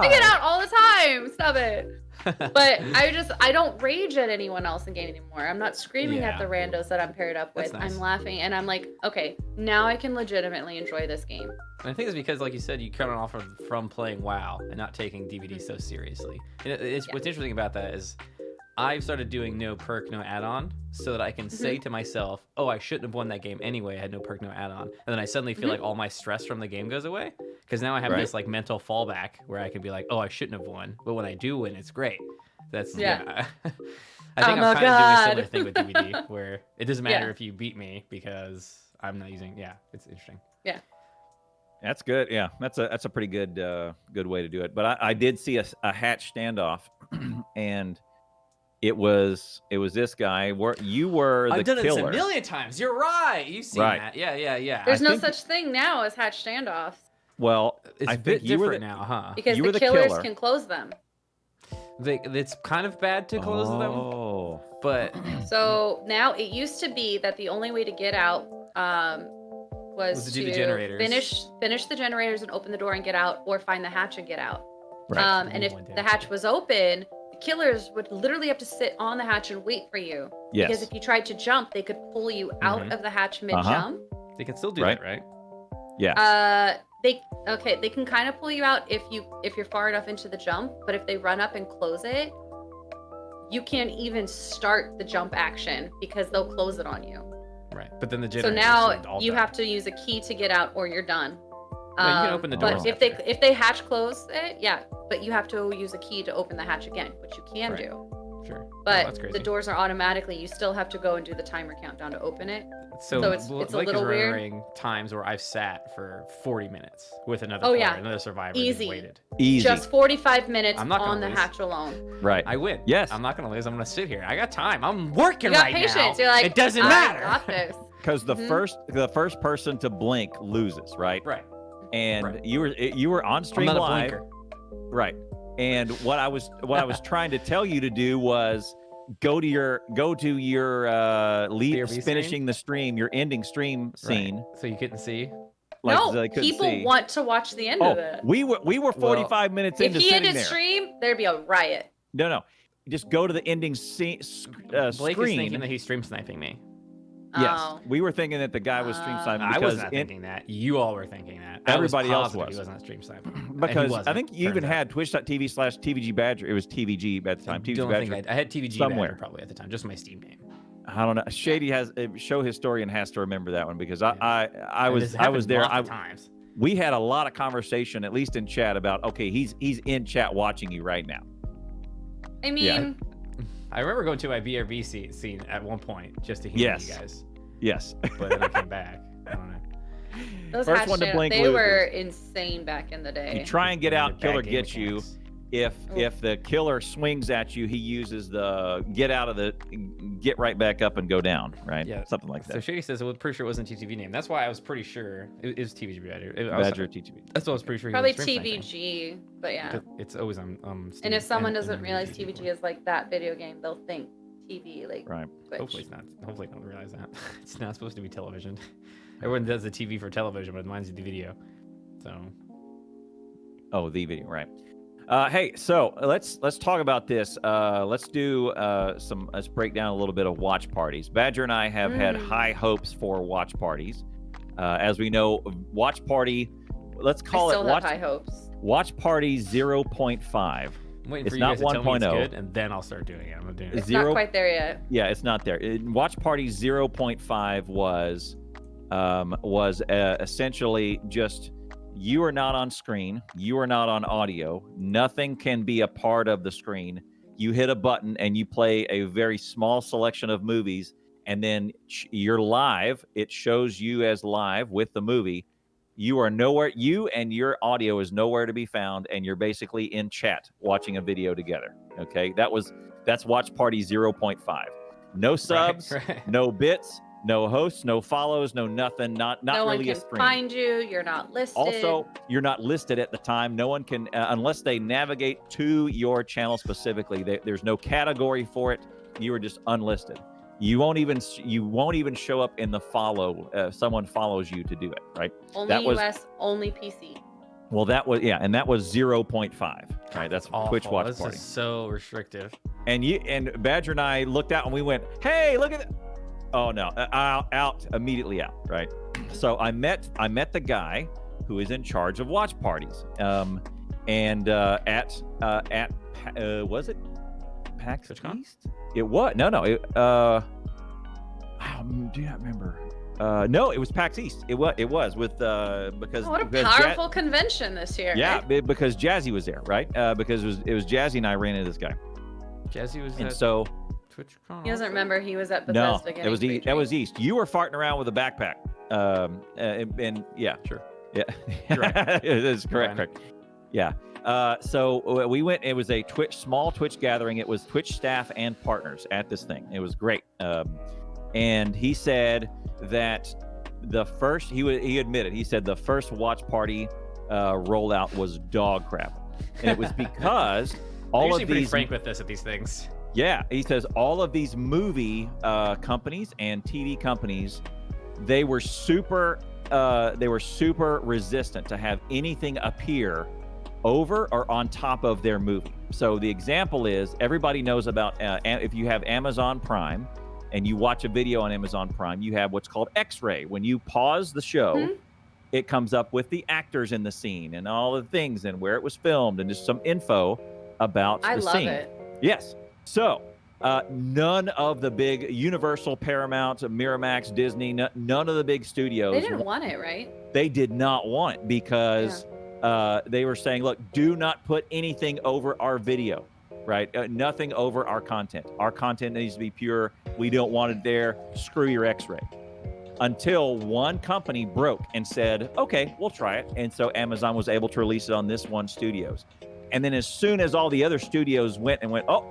get out all the time. Stop it. But I don't rage at anyone else in game anymore. I'm not screaming at the randos that I'm paired up with. Nice. I'm laughing, and I'm like, okay, now I can legitimately enjoy this game. And I think it's because, like you said, you cut it off from playing WoW and not taking DVD so seriously. And what's interesting about that is I've started doing no perk, no add-on, so that I can say to myself, oh, I shouldn't have won that game anyway. I had no perk, no add-on. And then I suddenly feel like all my stress from the game goes away. Because now I have this like mental fallback where I can be like, oh, I shouldn't have won. But when I do win, it's great. That's I think I'm kind of doing a similar thing with DVD where it doesn't matter if you beat me because I'm not using. Yeah, it's interesting. Yeah. That's good. Yeah, that's a pretty good good way to do it. But I did see a hatch standoff, and it was this guy. You were the killer. I've done it a million times. You're right. You've seen that. Yeah. There's no such thing now as hatch standoffs. Well, it's a bit different now, huh? Because the killers can close them. It's kind of bad to close them, but so now it used to be that the only way to get out was to do the generators. finish the generators and open the door and get out, or find the hatch and get out. Right. And if the hatch was open, the killers would literally have to sit on the hatch and wait for you. Yes. Because if you tried to jump, they could pull you out of the hatch mid-jump. They can still do that, right? Yeah. They can kind of pull you out if you're far enough into the jump, but if they run up and close it, you can't even start the jump action because they'll close it on you. Right. But then the so now you have to use a key to get out, or you're done. No, you can open the door. But if they hatch close it, but you have to use a key to open the hatch again, which you can do. Sure. But the doors are automatically. You still have to go and do the timer countdown to open it. So it's a little weird. Times where I've sat for 40 minutes with another survivor. Easy. Waited. Easy. Just 45 minutes on the hatch alone. Right. I win. Yes. I'm not gonna lose. I'm gonna sit here. I got time. I'm working right now. You got patience. You're like, it doesn't matter. I got this. Because the first person to blink loses, right? Right. And you were on stream live. Right. And what I was trying to tell you to do was go to your lead finishing the stream, your ending stream scene. So you couldn't see. Like, no, so they couldn't people see. want to watch the end of it. We were 45 minutes into sitting there. If he ended stream, there'd be a riot. No. Just go to the ending screen. Blake is thinking that he's stream sniping me. Yes, we were thinking that the guy was stream sniping. I was not thinking that. You all were thinking that. Everybody else was. He wasn't stream sniping. Because I think you even had twitch.tv/TVG Badger. It was TVG at the time. TVG Badger. I had TVG somewhere Badger probably at the time. Just my Steam name. I don't know. Shady has show historian has to remember that one because I was there. We had a lot of conversation, at least in chat, about okay, he's in chat watching you right now. I mean, I remember going to my BRB scene at one point just to hear you guys. Yes. But then I came back. I don't know. Those first one to blink. They were insane back in the day. You try and get out, killer gets you. If the killer swings at you, he uses the get right back up and go down, right? Yeah, something like that. So Shady says, "I was pretty sure it wasn't TTV name." That's why I was pretty sure it was TVG Badger. Badger TTV. That's what I was pretty sure. Probably TVG, but yeah. It's always on. And if someone doesn't realize TVG is like that video game, they'll think TV like. Right. Twitch. Hopefully it's not. Hopefully they don't realize that it's not supposed to be television. Everyone does the TV for television, but mine's the video. So. Oh, the video, right? Hey, so let's talk about this. Let's break down a little bit of watch parties. Badger and I have had high hopes for watch parties. As we know, watch party, let's call it watch, high hopes. Watch party 0.5. I'm waiting for you guys to tell me it's good, and then I'll start doing it. I'm doing it. It's not quite there yet. Yeah, it's not there. Watch party 0.5 was essentially just. You are not on screen. You are not on audio. Nothing can be a part of the screen. You hit a button and you play a very small selection of movies, and then you're live. It shows you as live with the movie. You are nowhere. You and your audio is nowhere to be found, and you're basically in chat watching a video together. Okay, that's Watch Party 0.5. No subs, no bits. No hosts, no follows, no nothing. Not really a stream. No one can find you. You're not listed. Also, you're not listed at the time. No one can, unless they navigate to your channel specifically. There's no category for it. You are just unlisted. You won't even show up in the follow. Someone follows you to do it, right? Only US, only PC. Well, that was and that was 0.5. Right, that's Twitch Watch Party. This is so restrictive. And Badger and I looked out and we went, "Hey, look at that." Oh no! Out immediately out. Right. So I met the guy who is in charge of watch parties. And at was it PAX East? It was no. Do you not remember? No, it was PAX East. It was with because what a powerful convention this year. Yeah, because Jazzy was there, right? Because it was Jazzy and I ran into this guy. Jazzy was and so. He doesn't remember he was at Bethesda. No, that was East. You were farting around with a backpack. And yeah, sure. Yeah, it's correct. Yeah. So we went. It was a small Twitch gathering. It was Twitch staff and partners at this thing. It was great. And he said that the first he admitted he said the first watch party rollout was dog crap, and it was because all of these. Pretty frank with this at these things. Yeah, he says all of these movie companies and TV companies, they were super resistant to have anything appear over or on top of their movie. So the example is everybody knows about if you have Amazon Prime and you watch a video on Amazon Prime, you have what's called X-ray. When you pause the show, it comes up with the actors in the scene and all the things and where it was filmed and just some info about the scene. I love it. Yes. So none of the big Universal, Paramount, Miramax, Disney, none of the big studios. They didn't want it, right? They did not want it because they were saying, look, do not put anything over our video, right? Nothing over our content. Our content needs to be pure. We don't want it there. Screw your X-ray. Until one company broke and said, okay, we'll try it. And so Amazon was able to release it on this one studios. And then as soon as all the other studios went, oh,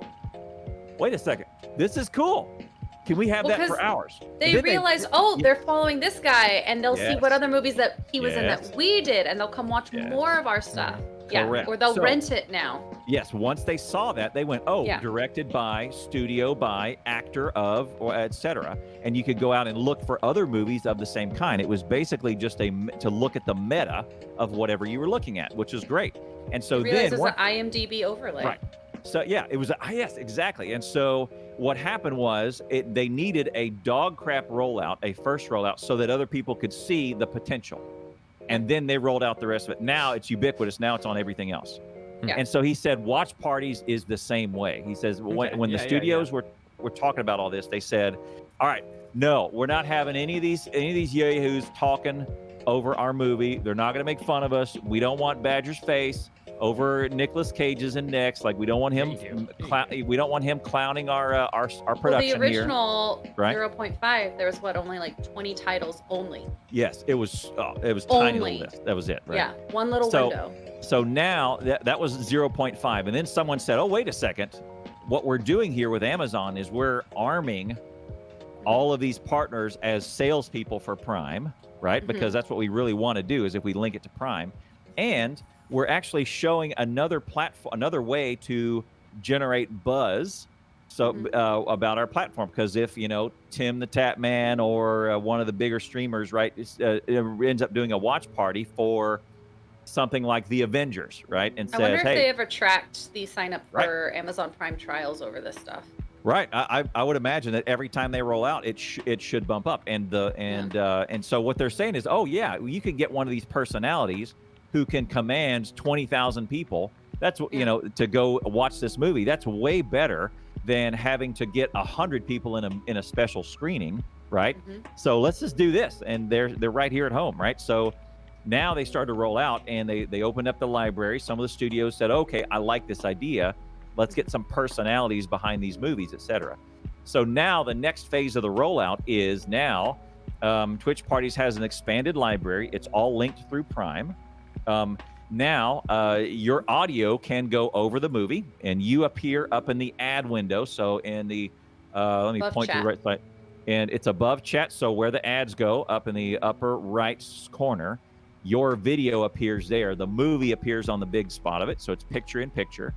wait a second, this is cool. Can we have that for hours? They realize, they're following this guy, and they'll see what other movies that he was in that we did, and they'll come watch more of our stuff. Correct. Or they'll rent it now. Yes, once they saw that, they went, oh, Yeah. directed by, studio by, actor of, or etc. And you could go out and look for other movies of the same kind. It was basically just to look at the meta of whatever you were looking at, which is great. And so then it was an IMDb overlay. Right. So yeah, it was yes, exactly. And so what happened was they needed a dog crap rollout, a first rollout, so that other people could see the potential. And then they rolled out the rest of it. Now it's ubiquitous. Now it's on everything else. Yeah. And so he said, watch parties is the same way. He says, when the studios were talking about all this, they said, all right, no, we're not having any of these yahoos talking over our movie. They're not going to make fun of us. We don't want Badger's face over Nicolas Cage's and necks. Like we don't want him. We don't want him clowning our production here. The original here, right? 0.5, there was only like 20 titles only. Yes, it was tiny little list. That was it. Right? Yeah, one little window. So now that was 0.5, and then someone said, "Oh, wait a second. What we're doing here with Amazon is we're arming all of these partners as salespeople for Prime, right? Because that's what we really want to do is if we link it to Prime, and we're actually showing another platform, another way to generate buzz about our platform. Because if, Tim the Tap Man or one of the bigger streamers, right, ends up doing a watch party for something like the Avengers, right, and says, I wonder if hey, they ever tracked the sign up for Amazon Prime trials over this stuff. Right, I would imagine that every time they roll out, it should bump up, and so what they're saying is, oh yeah, you can get one of these personalities who can command 20,000 people. That's to go watch this movie. That's way better than having to get 100 people in a special screening, right? So let's just do this, and they're right here at home, right? So now they started to roll out, and they opened up the library. Some of the studios said, okay, I like this idea. Let's get some personalities behind these movies, etc. So now the next phase of the rollout is now Twitch Parties has an expanded library. It's all linked through Prime. Now your audio can go over the movie, and you appear up in the ad window. So in the let me point to the right side, and it's above chat. So where the ads go, up in the upper right corner, your video appears there. The movie appears on the big spot of it, so it's picture in picture.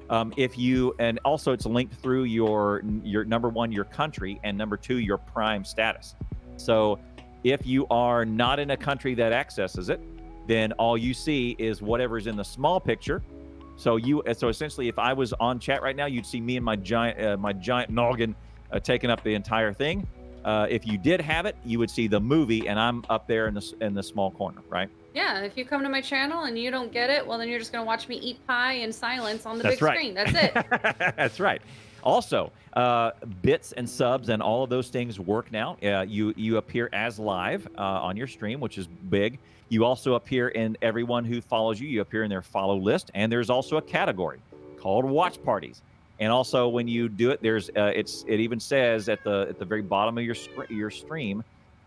And also it's linked through your number one, your country, and number two, your Prime status. So if you are not in a country that accesses it, then all you see is whatever's in the small picture. So essentially, if I was on chat right now, you'd see me and my giant noggin taking up the entire thing. If you did have it, you would see the movie, and I'm up there in the small corner, right? Yeah, if you come to my channel and you don't get it, well, then you're just going to watch me eat pie in silence on the big screen. That's it. That's right. Also, bits and subs and all of those things work now. You appear as live on your stream, which is big. You also appear in everyone who follows you. You appear in their follow list, and there's also a category called Watch Parties. And also, when you do it, there's it even says at the very bottom of your stream,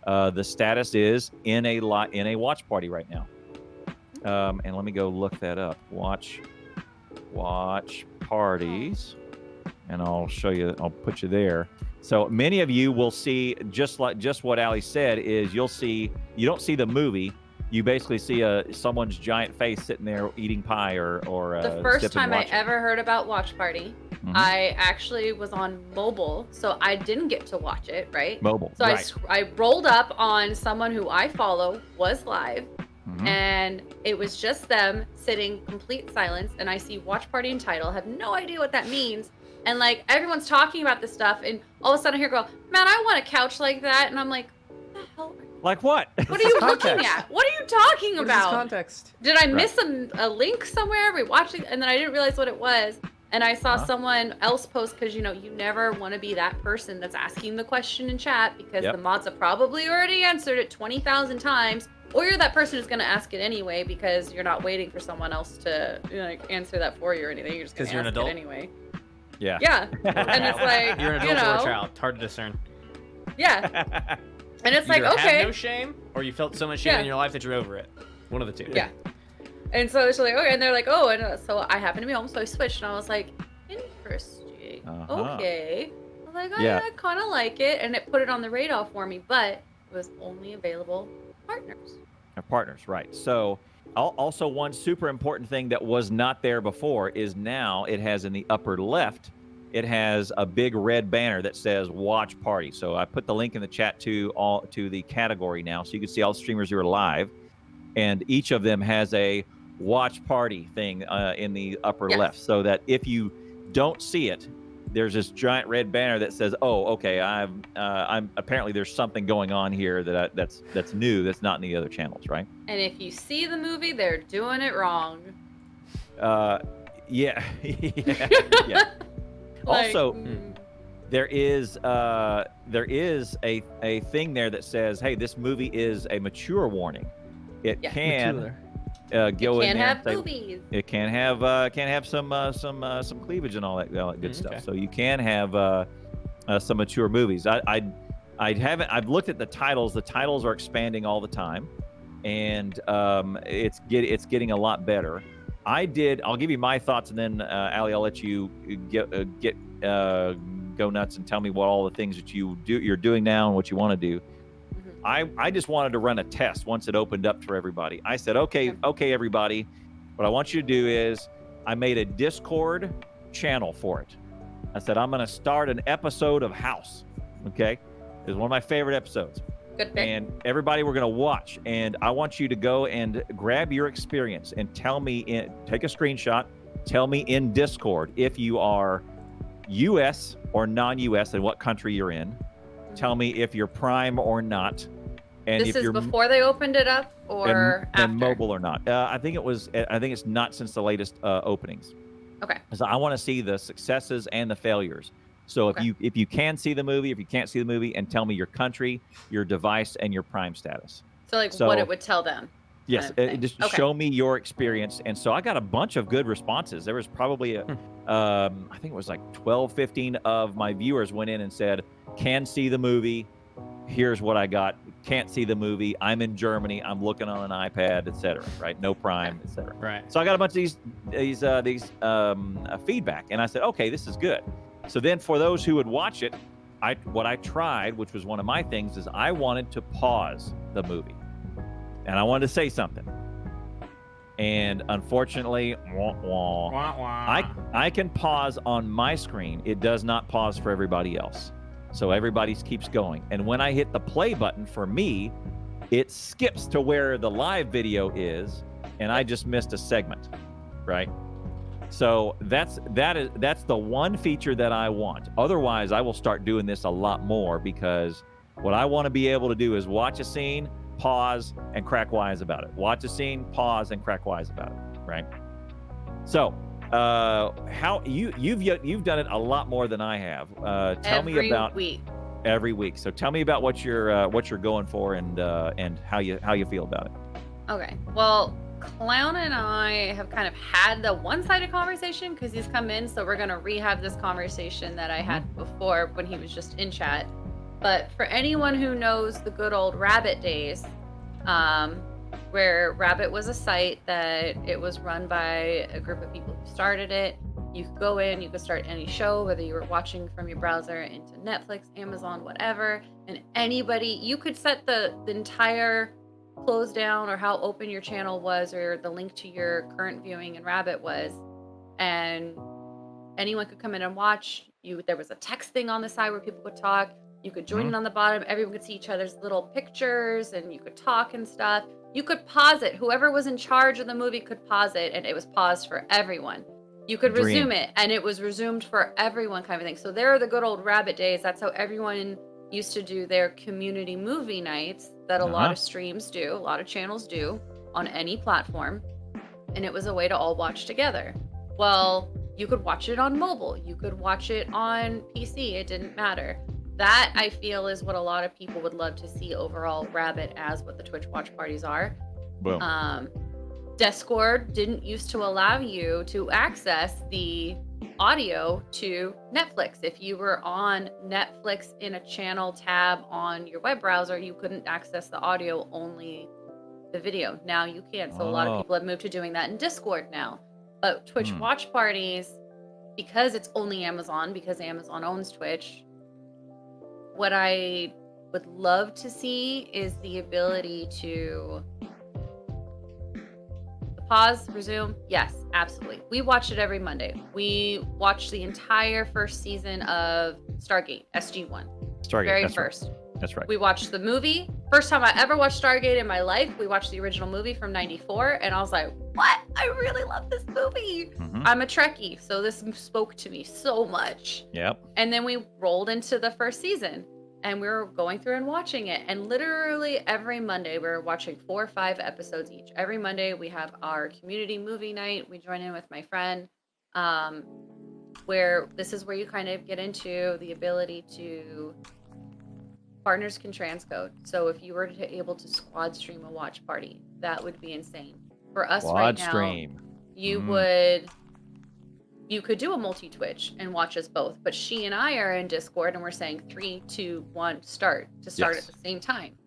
the status is in a watch party right now. And let me go look that up. Watch parties, and I'll show you. I'll put you there. So many of you will see just what Ali said is you don't see the movie. You basically see someone's giant face sitting there eating pie or the first time I ever heard about Watch Party. I actually was on mobile, so I didn't get to watch it, right? Mobile, so right. I rolled up on someone who I follow was live, and it was just them sitting complete silence, and I see Watch Party and title, have no idea what that means, and like everyone's talking about this stuff, and all of a sudden I hear go, man, I want a couch like that, and I'm like, what the hell? Like what? What are you looking at? What are you talking about? What is this context? Did I miss a link somewhere? We watched it, and then I didn't realize what it was. And I saw someone else post, because, you never want to be that person that's asking the question in chat, because the mods have probably already answered it 20,000 times. Or you're that person who's going to ask it anyway, because you're not waiting for someone else to answer that for you or anything. You're just going to ask it anyway. Yeah. Yeah. And it's like, you're an adult or a child. It's hard to discern. Yeah. And it's like, Either okay. have no shame, or you felt so much shame in your life that you're over it. One of the two. Yeah. And so it's like, okay, and they're like, oh, and so I happened to be home, so I switched, and I was like, interesting. Okay. I was like, I kind of like it, and it put it on the radar for me, but it was only available to partners. Partners, right? So Also, one super important thing that was not there before is now it has in the upper left, it has a big red banner that says "Watch Party." So I put the link in the chat to the category now, so you can see all the streamers who are live, and each of them has a watch party thing in the upper left, so that if you don't see it, there's this giant red banner that says, "Oh, okay, I'm apparently there's something going on here that's new, that's not in the other channels, right?" And if you see the movie, they're doing it wrong. Yeah, yeah. Also, there is a thing there that says, "Hey, this movie is a mature warning." It can go in there. It can have some cleavage and all that good stuff. Okay. So you can have some mature movies. I've looked at the titles. The titles are expanding all the time, and it's getting a lot better. I'll give you my thoughts, and then Allie, I'll let you go nuts and tell me what all the things that you're doing now and what you want to do. I just wanted to run a test once it opened up for everybody. I said, okay, everybody, what I want you to do is I made a Discord channel for it. I said, I'm going to start an episode of House. Okay. It's one of my favorite episodes. Good pick. And everybody, we're going to watch. And I want you to go and grab your experience and tell me, take a screenshot, tell me in Discord if you are US or non-US and what country you're in. Tell me if you're Prime or not. And this if is you're before they opened it up or after? And mobile or not. I think it's not since the latest openings. Okay. So I want to see the successes and the failures. So if you can see the movie, if you can't see the movie, and tell me your country, your device, and your Prime status. So what it would tell them. Yes, just show me your experience. And so I got a bunch of good responses. There was probably I think it was like 12, 15 of my viewers went in and said, can see the movie, here's what I got. Can't see the movie, I'm in Germany, I'm looking on an iPad, etc. Right? No Prime, etc. Right. So I got a bunch of these feedback, and I said, okay, this is good. So then for those who would watch it, what I tried, which was one of my things, is I wanted to pause the movie. And I wanted to say something. And unfortunately, I can pause on my screen. It does not pause for everybody else. So everybody keeps going. And when I hit the play button for me, it skips to where the live video is, and I just missed a segment, right? So that's the one feature that I want. Otherwise, I will start doing this a lot more, because what I want to be able to do is watch a scene, pause, and crack wise about it. Watch a scene, pause, and crack wise about it, right? So how you've done it a lot more than I have. Tell me about every week. So tell me about what you're going for, and how you feel about it. Okay. Well, Clown and I have kind of had the one-sided conversation because he's come in, so we're gonna rehab this conversation that I had before when he was just in chat. But for anyone who knows the good old Rabbit days, where Rabbit was a site that it was run by a group of people who started it. You could go in, you could start any show, whether you were watching from your browser into Netflix, Amazon, whatever, and you could set the entire close down or how open your channel was, or the link to your current viewing in Rabbit was, and anyone could come in and watch. There was a text thing on the side where people could talk. You could join in on the bottom. Everyone could see each other's little pictures, and you could talk and stuff. You could pause it. Whoever was in charge of the movie could pause it, and it was paused for everyone. You could resume it, and it was resumed for everyone, kind of thing. So there are the good old Rabbit days. That's how everyone used to do their community movie nights that a lot of streams do, a lot of channels do on any platform. And it was a way to all watch together. Well, you could watch it on mobile. You could watch it on PC. It didn't matter. That, I feel, is what a lot of people would love to see overall Rabbit as what the Twitch watch parties are. Boom. Discord didn't used to allow you to access the audio to Netflix. If you were on Netflix in a channel tab on your web browser, you couldn't access the audio, only the video. Now you can. So a lot of people have moved to doing that in Discord now. But Twitch watch parties, because it's only Amazon, because Amazon owns Twitch, what I would love to see is the ability to pause, resume. Yes, absolutely. We watch it every Monday. We watch the entire first season of Stargate, SG-1. Stargate, very that's first. Right. That's right. We watched the movie. First time I ever watched Stargate in my life, we watched the original movie from 94, and I was like, what? I really love this movie. Mm-hmm. I'm a Trekkie, so this spoke to me so much. Yep. And then we rolled into the first season, and we were going through and watching it. And literally every Monday, we were watching 4 or 5 episodes each. Every Monday, we have our community movie night. We join in with my friend, where this is where you kind of get into the ability to... Partners can transcode. So if you were able to squad stream a watch party, that would be insane. For us right now, stream. You could do a multi-Twitch and watch us both. But she and I are in Discord, and we're saying 3, 2, 1, start to start Yes. at the same time,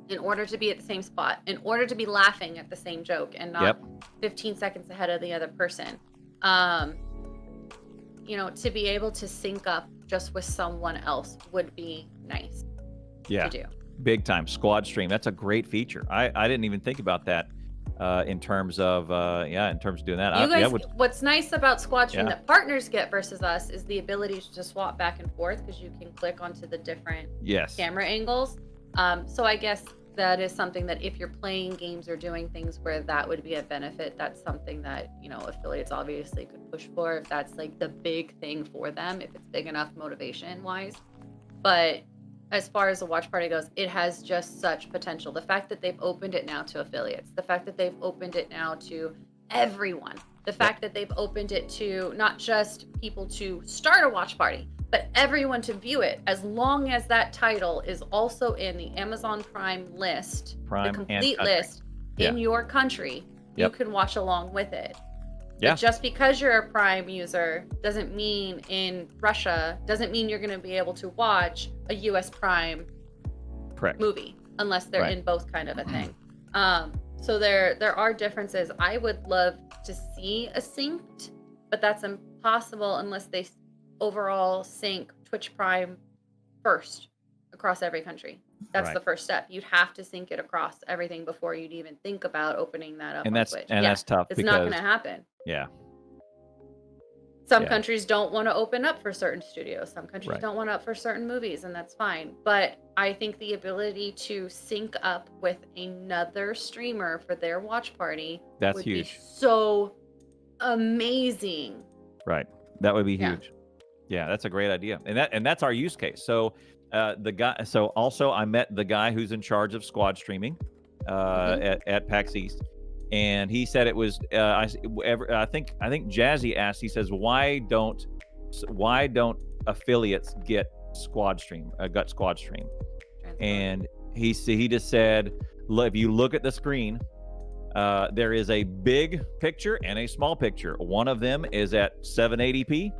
in order to be at the same spot, in order to be laughing at the same joke and not 15 seconds ahead of the other person. To be able to sync up just with someone else would be nice. Yeah, to do. Big time. Squad stream. That's a great feature. I didn't even think about that in terms of doing that. You guys, what's nice about squad stream that partners get versus us is the ability to swap back and forth, because you can click onto the different camera angles. So I guess that is something that if you're playing games or doing things where that would be a benefit, that's something that, affiliates obviously could push for, if that's like the big thing for them, if it's big enough motivation wise. But as far as the watch party goes, it has just such potential. The fact that they've opened it now to affiliates, the fact that they've opened it now to everyone, the fact that they've opened it to not just people to start a watch party, but everyone to view it, as long as that title is also in the Amazon Prime list, the complete list in your country, you can watch along with it. But just because you're a Prime user doesn't mean in Russia, doesn't mean you're going to be able to watch a US Prime movie, unless they're in both kind of a thing. So there are differences. I would love to see a synced, but that's impossible unless they overall sync Twitch Prime first across every country. That's the first step. You'd have to sync it across everything before you'd even think about opening that up on Twitch. That's tough. It's not going to happen. Yeah. Some countries don't want to open up for certain studios. Some countries don't want to up for certain movies, and that's fine. But I think the ability to sync up with another streamer for their watch party would be so amazing. Right. That would be huge. Yeah, that's a great idea. And that's our use case. So I met the guy who's in charge of squad streaming at PAX East. And he said it was I think Jazzy asked, he says, why don't affiliates get squad stream, and he just said, if you look at the screen, there is a big picture and a small picture. One of them is at 780p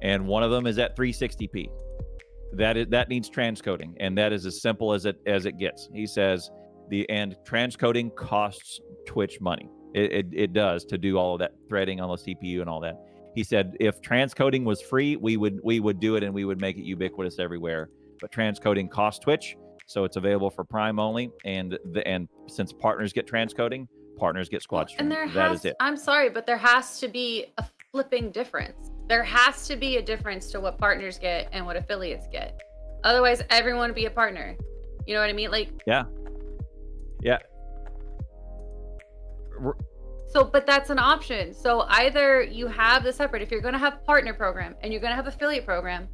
and one of them is at 360p. That needs transcoding, and that is as simple as it gets. He says and transcoding costs Twitch money. It does, to do all of that threading on the CPU and all that. He said if transcoding was free, we would do it and we would make it ubiquitous everywhere. But transcoding costs Twitch, so it's available for Prime only. And since partners get transcoding, partners get squad stream. That is it. I'm sorry, but there has to be a flipping difference. There has to be a difference to what partners get and what affiliates get. Otherwise, everyone would be a partner. You know what I mean? Yeah. So, but that's an option. So either you have the separate, if you're going to have partner program and you're going to have affiliate program,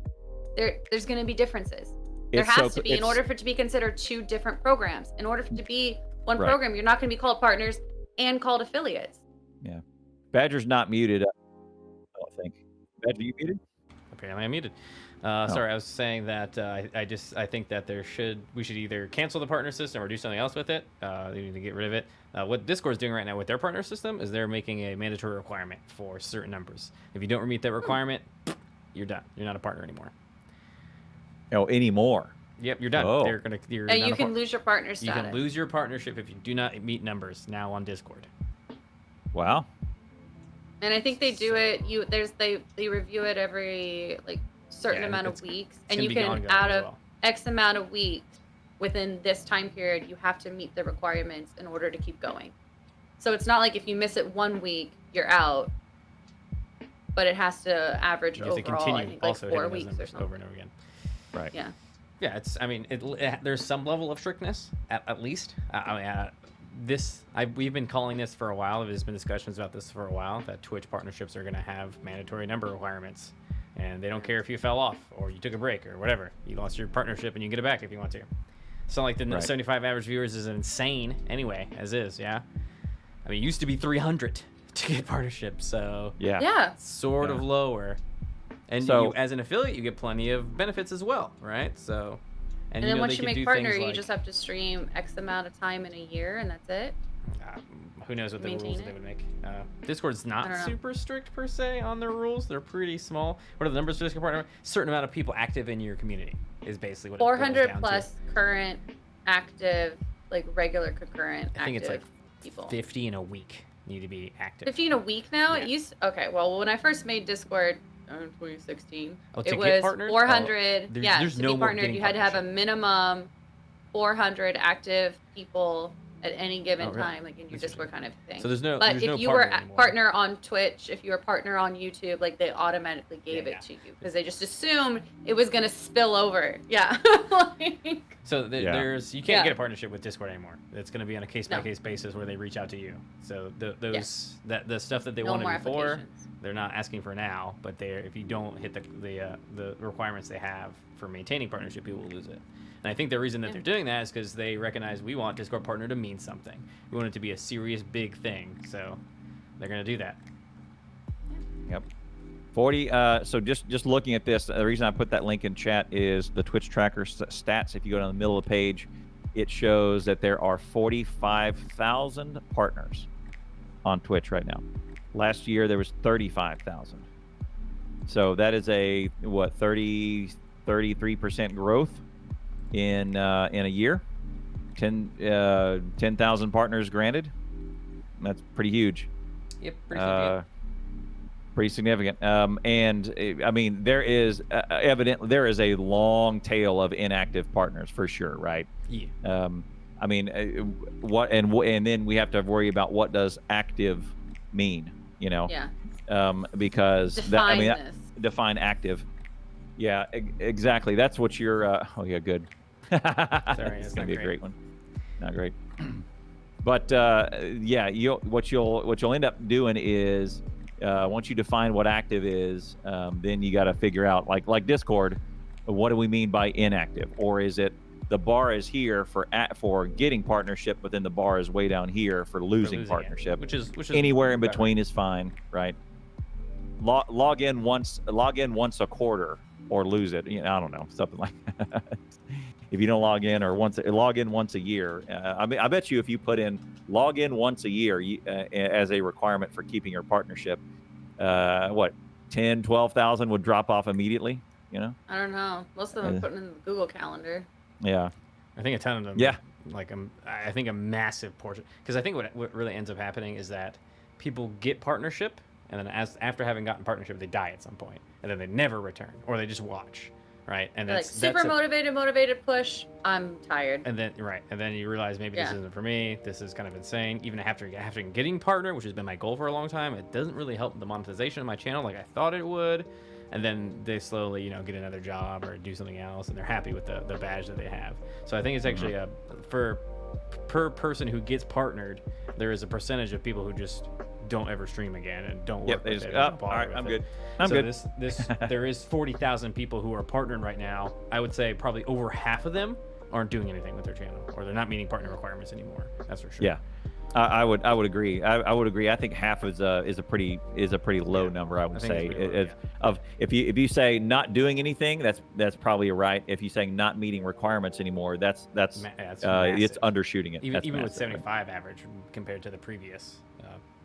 there's going to be differences. There has to be, in order for it to be considered 2 different programs. In order for it to be one program, you're not going to be called partners and called affiliates. Yeah. Badger's not muted, I don't think. Badger, you muted? Apparently I'm muted. Sorry, I was saying that I think that we should either cancel the partner system or do something else with it. They need to get rid of it. What Discord's doing right now with their partner system is they're making a mandatory requirement for certain numbers. If you don't meet that requirement, you're done. You're not a partner anymore. Oh, anymore? Yep, you're done. Oh. And you can lose your partner status. You can lose your partnership if you do not meet numbers now on Discord. Wow. And I think they do it. They review it every certain amount of weeks, and you can out of X amount of weeks within this time period, you have to meet the requirements in order to keep going. So it's not like if you miss it 1 week, you're out. But it has to average overall, I think, like 4 weeks or something. Over and over again. Right. Yeah. Yeah, it's. I mean, there's some level of strictness at least. We've been calling this for a while. There's been discussions about this for a while, that Twitch partnerships are going to have mandatory number requirements, and they don't care if you fell off or you took a break or whatever. You lost your partnership and you can get it back if you want to. It's not like the 75 average viewers is insane anyway, as is. Yeah, I mean, it used to be 300 to get partnerships, so sort of lower. And so, you, as an affiliate, you get plenty of benefits as well, right? So, and then once you make partner, you just have to stream X amount of time in a year, and that's it. Who knows what the rules they would make? Discord's not super strict per se on their rules. They're pretty small. What are the numbers for Discord partner? Certain amount of people active in your community is basically what 400 it boils down plus to. Current active, like regular concurrent. I think it's like people. 50 in a week need to be active. 50 in a week now? Yeah. It used okay. Well, when I first made Discord. 2016. It was 400. There's to no be partnered, you had to have a minimum 400 active people at any given time, like in your Discord kind of thing. So there's no. But if you were a partner on Twitch, if you were a partner on YouTube, like they automatically gave it to you because they just assumed it was gonna spill over. Yeah. So there's you can't get a partnership with Discord anymore. It's gonna be on a case by case basis where they reach out to you. So the stuff that they wanted before. They're not asking for now, but if you don't hit the requirements they have for maintaining partnership, you will lose it. And I think the reason that they're doing that is because they recognize we want Discord partner to mean something. We want it to be a serious, big thing. So they're going to do that. Yep. 40. So just looking at this, the reason I put that link in chat is the Twitch tracker stats. If you go down the middle of the page, it shows that there are 45,000 partners on Twitch right now. Last year there was 35,000. So that is a 33% growth in a year. 10,000 partners granted. That's pretty huge. Yep, pretty significant. And I mean, there is there is a long tail of inactive partners for sure, right? Yeah. I mean, and then we have to worry about what does active mean, you know? Yeah. Because define active. Yeah, exactly. That's what you're. Oh yeah, good. Sorry, it's gonna be a great one. Not great. But yeah, what you'll end up doing is once you define what active is, then you got to figure out like Discord. What do we mean by inactive? Or is it the bar is here for getting partnership, but then the bar is way down here for losing partnership. Which is anywhere in between is fine, right? Log in once a quarter or lose it. You know, I don't know, something like that. If you don't log in log in once a year. I mean, I bet you if you put in log in once a year as a requirement for keeping your partnership, 12,000 would drop off immediately. You know? I don't know. Most of them are putting in the Google Calendar. Yeah. I think a ton of them. Yeah. I think a massive portion, because I think what really ends up happening is that people get partnership, and then after having gotten partnership, they die at some point, and then they never return, or they just watch, right? And they're that's motivated, push. I'm tired. And then you realize maybe this isn't for me. This is kind of insane. Even after getting partner, which has been my goal for a long time, it doesn't really help the monetization of my channel like I thought it would. And then they slowly, get another job or do something else, and they're happy with the badge that they have. So I think it's actually per person who gets partnered, there is a percentage of people who just don't ever stream again and don't work with it. All right, I'm good. I'm good. There is 40,000 people who are partnered right now. I would say probably over half of them aren't doing anything with their channel, or they're not meeting partner requirements anymore. That's for sure. Yeah. I would agree. I would agree. I think half is a pretty low number. I would say if you say not doing anything, that's probably right. If you say not meeting requirements anymore, that's it's undershooting it. Even with 75 average compared to the previous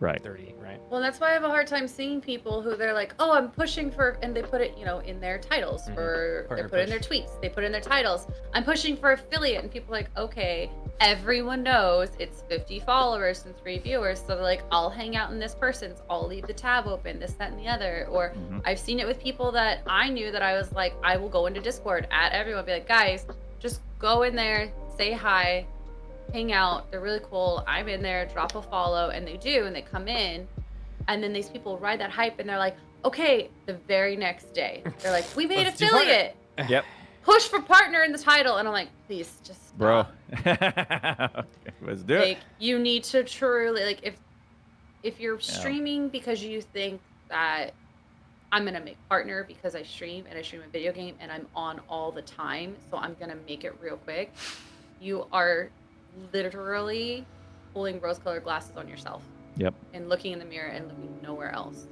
30, right? Well, that's why I have a hard time seeing people who they're like, oh, I'm pushing for, and they put it in their titles or they put it in their tweets, they put it in their titles. I'm pushing for affiliate, and people are like, okay, everyone knows it's 50 followers and 3 viewers, so they're like, I'll hang out in this person's, I'll leave the tab open, this, that, and the other. Or I've seen it with people that I knew that I was like, I will go into Discord at everyone, be like, guys, just go in there, say hi, hang out. They're really cool. I'm in there, drop a follow, and they do, and they come in, and then these people ride that hype, and they're like, okay, the very next day, they're like, we made affiliate. Yep. Push for partner in the title, and I'm like, please just stop. Bro. Let's do it. You need to truly, like, if you're streaming because you think that I'm gonna make partner because I stream and I stream a video game and I'm on all the time, so I'm gonna make it real quick, you are literally pulling rose-colored glasses on yourself. Yep. And looking in the mirror and looking nowhere else.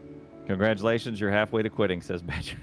Congratulations, you're halfway to quitting, says Badger.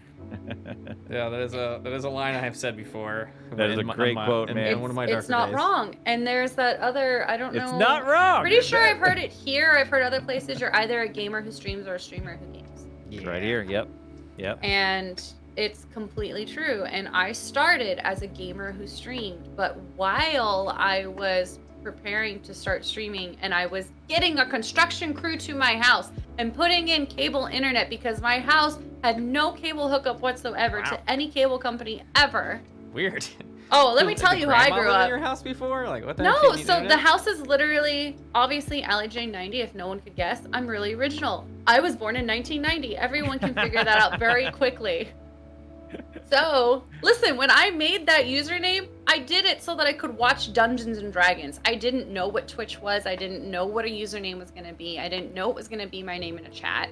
Yeah, that is a line I have said before. That is a great quote, man. In one of my darker It's not days. wrong. And there's that other, I don't know. It's not wrong. Pretty sure I've heard it here. I've heard other places. You're either a gamer who streams or a streamer who games. Yeah. Right here. Yep. And it's completely true. And I started as a gamer who streamed, but while I was preparing to start streaming and I was getting a construction crew to my house and putting in cable internet because my house had no cable hookup whatsoever to any cable company ever. Weird. Oh, let me tell you how I grew up. In your house before? Like what the No, heck, so the house is literally, obviously, LJ90, if no one could guess. I'm really original. I was born in 1990. Everyone can figure that out very quickly. So, listen, when I made that username, I did it so that I could watch Dungeons and Dragons. I didn't know what Twitch was. I didn't know what a username was going to be. I didn't know it was going to be my name in a chat.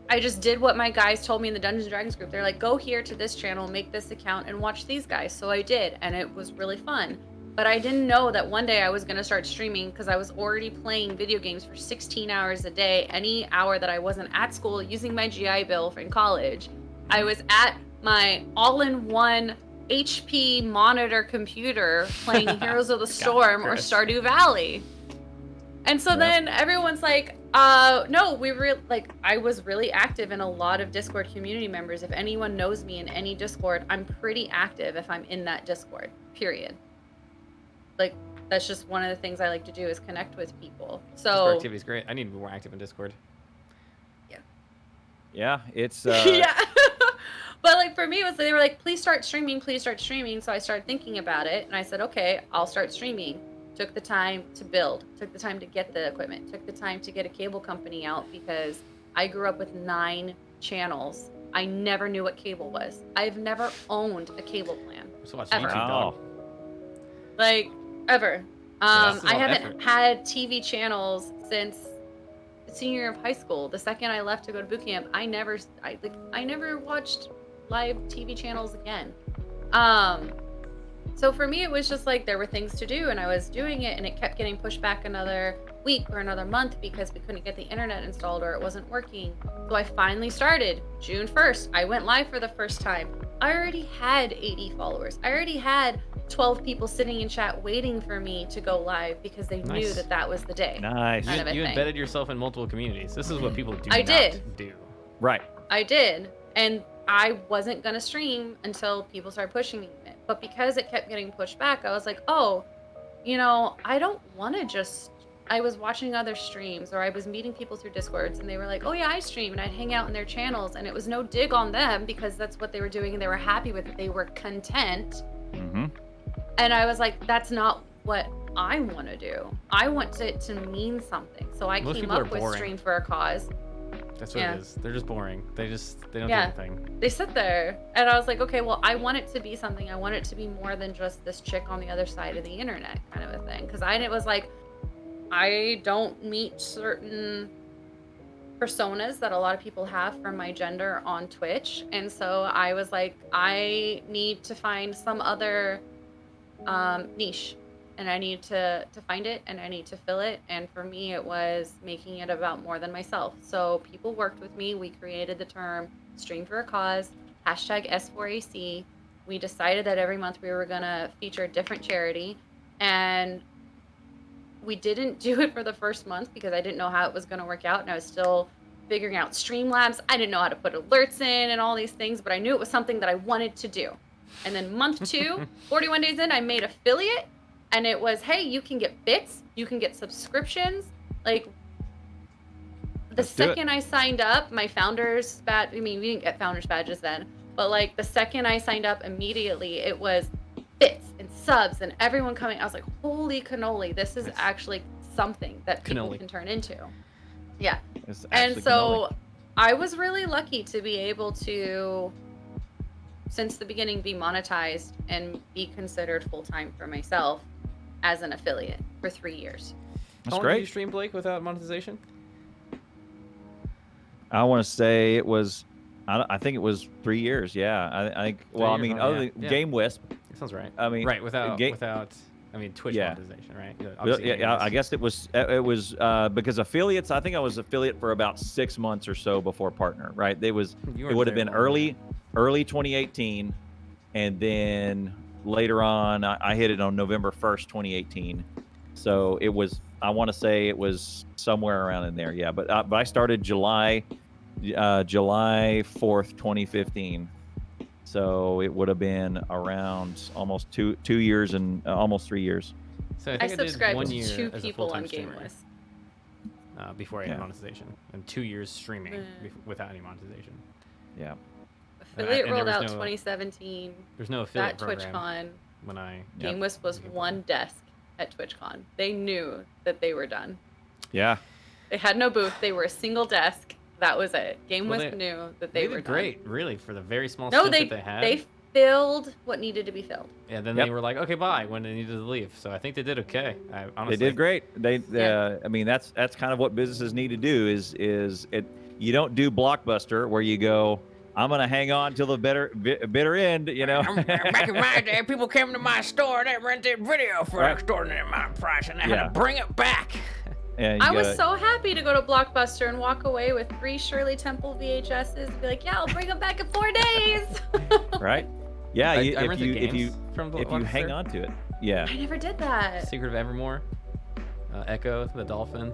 I just did what my guys told me in the Dungeons and Dragons group. They're like, go here to this channel, make this account, and watch these guys. So I did, and it was really fun. But I didn't know that one day I was going to start streaming because I was already playing video games for 16 hours a day. Any hour that I wasn't at school using my GI Bill in college, I was at my all-in-one HP monitor computer playing Heroes of the Storm or Stardew Valley. And so then everyone's like, no, I was really active in a lot of Discord community members. If anyone knows me in any Discord, I'm pretty active if I'm in that Discord, period. Like, that's just one of the things I like to do is connect with people. So Discord activity is great. I need to be more active in Discord. Yeah. Yeah, it's yeah. But like for me, it was they were like, please start streaming, please start streaming. So I started thinking about it and I said, okay, I'll start streaming. Took the time to build, took the time to get the equipment, took the time to get a cable company out because I grew up with 9 channels. I never knew what cable was. I've never owned a cable plan. So watch ever. YouTube, dog. Like ever. Yeah, I haven't had TV channels since senior year of high school. The second I left to go to boot camp, I never watched live TV channels again. So for me, it was just like there were things to do and I was doing it and it kept getting pushed back another week or another month because we couldn't get the internet installed or it wasn't working. So I finally started June 1st. I went live for the first time. I already had 80 followers. I already had 12 people sitting in chat waiting for me to go live because they knew that that was the day. Nice. You embedded yourself in multiple communities. This is what people do do. Right. I did. And I wasn't going to stream until people started pushing me. But because it kept getting pushed back, I was like, oh, I don't want to just... I was watching other streams or I was meeting people through Discords and they were like, oh yeah, I stream, and I'd hang out in their channels and it was no dig on them because that's what they were doing and they were happy with it. They were content. Mm-hmm. And I was like, that's not what I want to do. I want it to mean something. So I came up with Stream for a Cause. That's what it is. They're just boring. They don't do anything. They sit there. And I was like, okay, well, I want it to be something. I want it to be more than just this chick on the other side of the internet kind of a thing. Because it was like, I don't meet certain personas that a lot of people have from my gender on Twitch. And so I was like, I need to find some other niche. And I need to find it and I need to fill it. And for me, it was making it about more than myself. So people worked with me. We created the term Stream for a Cause, #S4AC. We decided that every month we were going to feature a different charity. And we didn't do it for the first month because I didn't know how it was going to work out. And I was still figuring out Streamlabs. I didn't know how to put alerts in and all these things, but I knew it was something that I wanted to do. And then month 2, 41 days in, I made affiliate. And it was, hey, you can get bits, you can get subscriptions. Like, the second I signed up, my founders badge, we didn't get founders badges then, but like the second I signed up immediately, it was bits and subs and everyone coming. I was like, holy cannoli, this is actually something that people can turn into. Yeah. And so I was really lucky to be able to, since the beginning, be monetized and be considered full-time for myself as an affiliate for 3 years. That's great. How long did you stream, Blake, without monetization? I want to say it was, I think it was 3 years. Yeah. I think, well, I mean, other than Game Wisp. That sounds right. I mean, right, without Twitch monetization, right? Yeah, I guess it was because affiliates, I think I was affiliate for about 6 months or so before partner, right? It would have been early 2018, and then later on, I hit it on November 1st, 2018. So it was, I want to say it was somewhere around in there, yeah. But I started July 4th, 2015. So it would have been around almost two years and almost 3 years. So I subscribed to 2 people on Game Wisp before I had monetization, and 2 years streaming without any monetization. Yeah. Affiliate rolled out 2017. There's no affiliate at program TwitchCon. When Game Wisp was one desk at TwitchCon. They knew that they were done. Yeah. They had no booth. They were a single desk. That was it. Game Wisp knew that they were great, really, for the very small stuff that they had. They filled what needed to be filled. Yeah, then they were like, okay, bye, when they needed to leave. So I think they did okay. Honestly. They did great. I mean, that's kind of what businesses need to do is you don't do Blockbuster where you go, I'm going to hang on till the bitter end, you know. Back in my day, people came to my store and they rented video for an extraordinary amount of price, and I had to bring it back. I was so happy to go to Blockbuster and walk away with 3 Shirley Temple VHSs and be like, yeah, I'll bring them back in 4 days. Right? Yeah, if you hang on to it. Yeah. I never did that. Secret of Evermore, Echo, the Dolphin,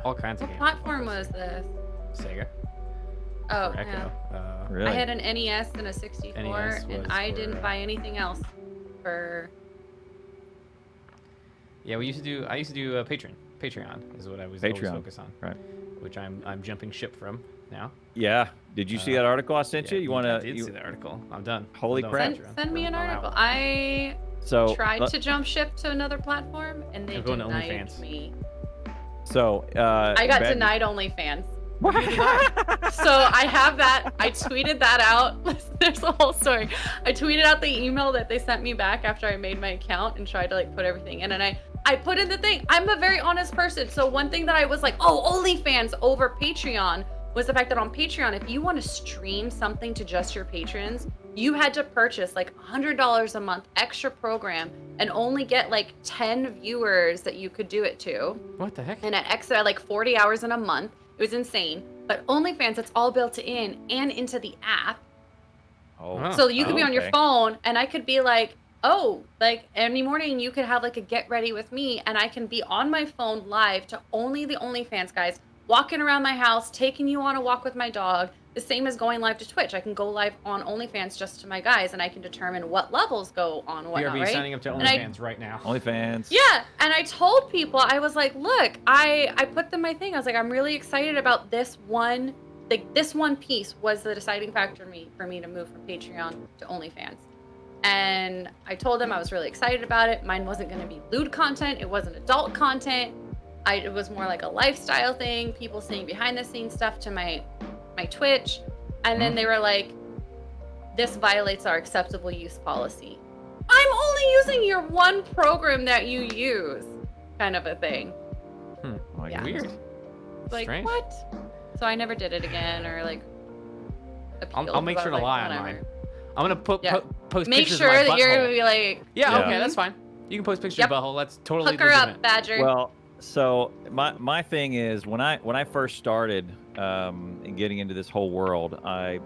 all kinds of games. What platform was this? Sega. Oh, Echo. yeah. Really? I had an NES and a 64, and I didn't buy anything else for... Yeah, I used to do Patreon is what I was always focused on. Right. Which I'm jumping ship from now. Yeah. Did you see that article I sent you? I did see the article. I'm done. Holy crap. Send me an article. I tried to jump ship to another platform, and they denied me. So I got denied OnlyFans. So I have that. I tweeted that out. There's a whole story. I tweeted out the email that they sent me back after I made my account and tried to put everything in, and I put in the thing. I'm a very honest person, so one thing that I was like, oh, OnlyFans over Patreon was the fact that on Patreon, if you want to stream something to just your patrons, you had to purchase $100 a month extra program and only get 10 viewers that you could do it to. What the heck? And an extra 40 hours in a month. It was insane. But OnlyFans, it's all built in and into the app. Oh. So you could be on your phone, and I could be any morning you could have a get ready with me, and I can be on my phone live to only the OnlyFans guys, walking around my house, taking you on a walk with my dog. The same as going live to Twitch. I can go live on OnlyFans just to my guys, and I can determine what levels go on what. You're signing up to OnlyFans right now. OnlyFans. Yeah, and I told people, I was like, look, I put them my thing. I was like, I'm really excited about this one. This one piece was the deciding factor for me to move from Patreon to OnlyFans. And I told them I was really excited about it. Mine wasn't going to be lewd content. It wasn't adult content. It was more like a lifestyle thing. People seeing behind the scenes stuff to my Twitch, and then they were like, this violates our acceptable use policy. I'm only using your one program that you use, kind of a thing. Yeah. Weird. Strange. What? So I never did it again, or I'll make sure to lie on mine. I'm gonna post make pictures sure of my that you're butthole. gonna be like, yeah, okay, that's fine. You can post pictures of butthole. That's totally hook her up, Badger. Well, so my thing is when I first started and getting into this whole world, I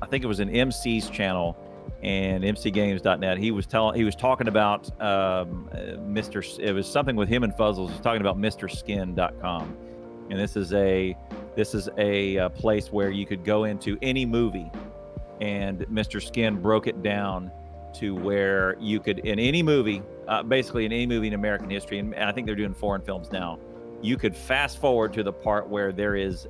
think it was an MC's channel and mcgames.net. He was talking about it was something with him and Fuzzles. He was talking about MrSkin.com, and this is a place where you could go into any movie, and Mr. Skin broke it down to where you could, in any movie, basically in any movie in American history, and I think they're doing foreign films now, you could fast forward to the part where there is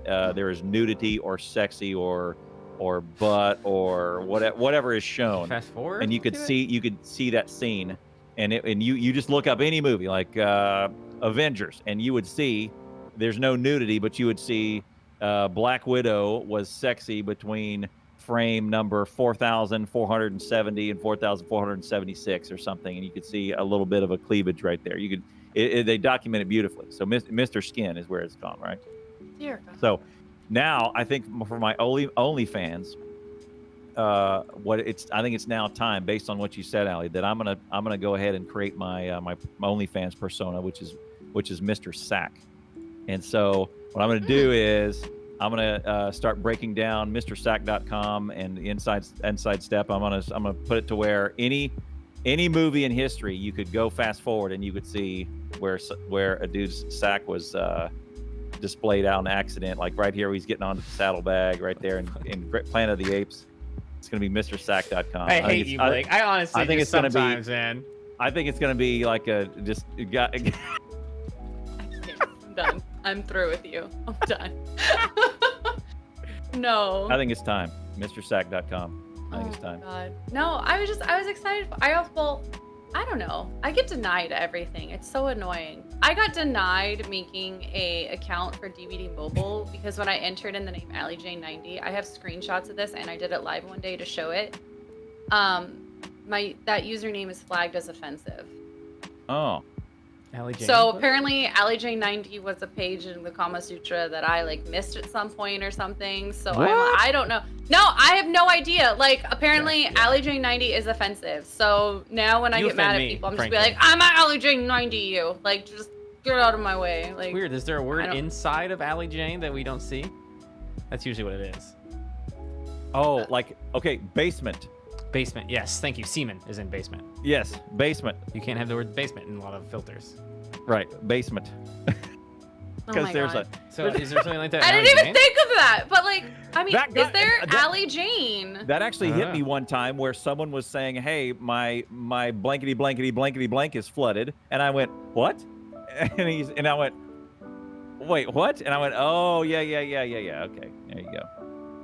nudity or sexy or or butt or whatever is shown. Fast forward, and you could see that scene, and you just look up any movie like Avengers, and you would see there's no nudity, but you would see Black Widow was sexy between frame number 4,470 and 4,476 or something, and you could see a little bit of a cleavage right there. You could they document it beautifully. So Mr. Skin is where it's gone, right? Dear God. So now I think for my OnlyFans, I think it's now time, based on what you said, Allie, that I'm gonna go ahead and create my my OnlyFans persona, which is Mr. Sack. And so what I'm gonna do is I'm gonna start breaking down MrSack.com and the inside step. I'm gonna put it to where any movie in history you could go fast forward and you could see where a dude's sack was displayed out in accident, like right here where he's getting onto the saddlebag right there in Planet of the Apes. It's gonna be MrSack.com. I hate you, Blake. I honestly think it's sometimes, man. I think it's gonna be like I'm done. I'm through with you. I'm done. No. I think it's time. MrSack.com. I think it's time. God. No, I was excited. I don't know. I get denied everything. It's so annoying. I got denied making a account for DVD Mobile because when I entered in the name AllieJ90, I have screenshots of this and I did it live one day to show it. That username is flagged as offensive. Oh. So apparently AllieJ90 was a page in the Kama Sutra that I missed at some point or something. So I don't know. No, I have no idea. Apparently AllieJ90 is offensive. So now when I get mad at people, I'm just be like, I'm at AllieJ90 you. Just get out of my way. Weird. Is there a word inside of AllieJ that we don't see? That's usually what it is. Oh, okay, basement. Basement, yes, thank you. Semen is in basement. Yes, basement. You can't have the word basement in a lot of filters. Right, basement. Because there's God. So is there something like that? I didn't even think of that. But is there Allie Jane? That actually hit me one time where someone was saying, "Hey, my blankety blankety blankety blank is flooded," and I went, "What?" And I went, "Wait, what?" And I went, "Oh yeah. Okay, there you go."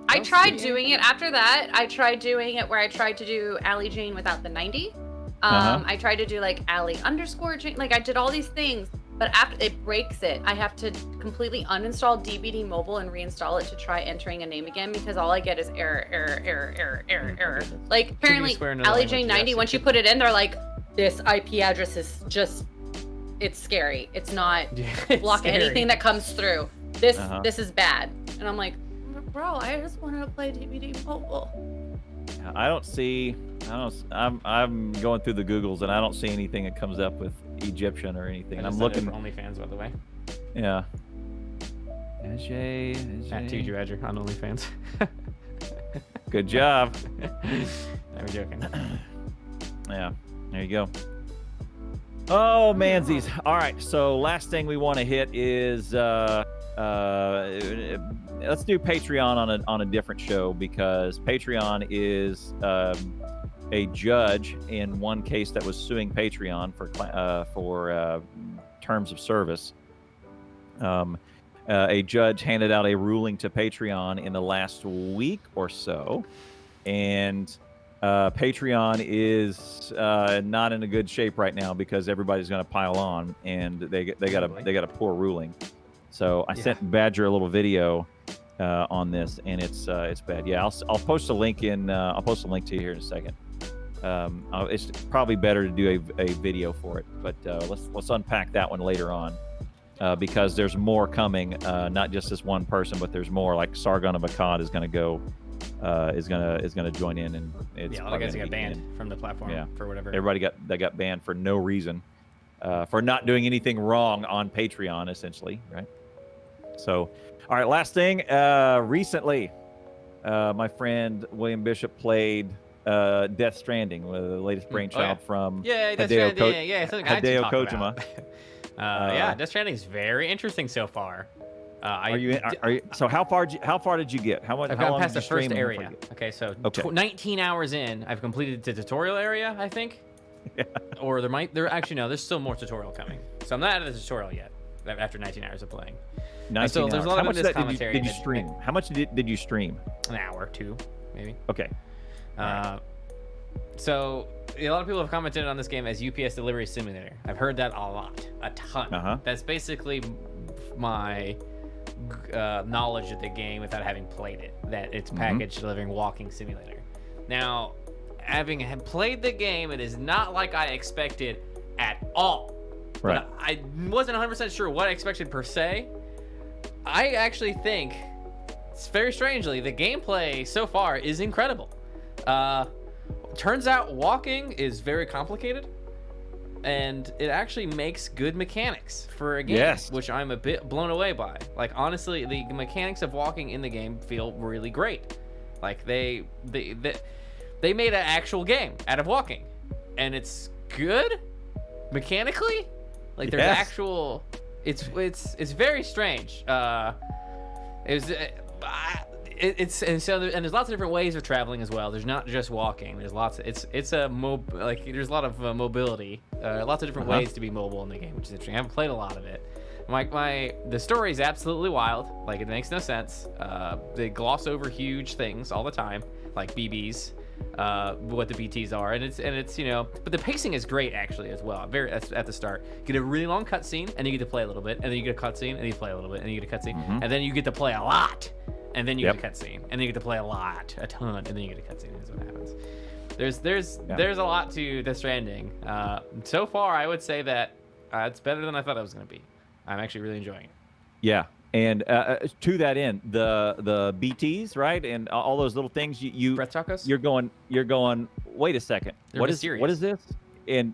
I tried doing it after that. I tried doing it where I tried to do Allie Jane without the 90. I tried to do Allie_Jane. I did all these things, but after it breaks it, I have to completely uninstall DVD Mobile and reinstall it to try entering a name again because all I get is error. Apparently Allie Jane 90, once you put it in, they're like, this IP address is just, it's scary. It's not block anything that comes through. This is bad. And I'm like, bro, I just wanted to play DVD Mobile. I'm going through the Googles and I don't see anything that comes up with Egyptian or anything. And I'm looking for OnlyFans, by the way. Yeah. At Tuju Edger on OnlyFans. Good job. I'm joking. Yeah, there you go. Oh, mansies. All right, so last thing we want to hit is let's do Patreon on a different show because Patreon is a judge in one case that was suing Patreon for terms of service. A judge handed out a ruling to Patreon in the last week or so, and Patreon is not in a good shape right now because everybody's going to pile on, and they got a poor ruling. So I sent Badger a little video on this, and it's bad. Yeah, I'll post a link in. I'll post a link to you here in a second. It's probably better to do a video for it, but let's unpack that one later on because there's more coming. Not just this one person, but there's more. Like Sargon of Akkad is going to go. Is gonna join in, and it's all the guys got banned from the platform for whatever. Everybody got banned for no reason, for not doing anything wrong on Patreon, essentially, right? So, all right, last thing. Recently, my friend William Bishop played Death Stranding, the latest brainchild from Hideo Kojima. Death Stranding is very interesting so far. Are you? So how far did you get? I've gone past the first area. Okay, so 19 hours in, I've completed the tutorial area, I think. Yeah. Or there's still more tutorial coming. So I'm not out of the tutorial yet. after 19 hours of playing. 19 so there's hours. a lot How of much this of that commentary. did you stream? How much did you stream? An hour or two, maybe. Okay. So a lot of people have commented on this game as UPS delivery simulator. I've heard that a ton. That's basically my knowledge of the game without having played it. That it's package delivering walking simulator. Now, having played the game, it is not like I expected at all. Right. But I wasn't 100% sure what I expected per se. I actually think, very strangely, the gameplay so far is incredible. Turns out walking is very complicated, and it actually makes good mechanics for a game, which I'm a bit blown away by. Like, honestly, the mechanics of walking in the game feel really great. Like, they made an actual game out of walking, and it's good mechanically. Like, there's actual. It's very strange. It's so there's lots of different ways of traveling as well. There's not just walking. There's lots. There's a lot of mobility. Lots of different ways to be mobile in the game, which is interesting. I haven't played a lot of it. The story is absolutely wild. Like, it makes no sense. They gloss over huge things all the time, like BBs, what the BTs are, and it's but the pacing is great actually as well. Very at the start, you get a really long cutscene, and you get to play a little bit, and then you get a cutscene, and you play a little bit, and you get a cutscene, and then you get to play a lot, and then you get a cutscene, and then you get to play a ton, and then you get a cutscene. Is what happens. There's a lot to Death Stranding. So far, I would say that it's better than I thought it was going to be. I'm actually really enjoying it. Yeah. And to that end, the BTs, right, and all those little things you breath tacos. You're going. Wait a second. What is this? And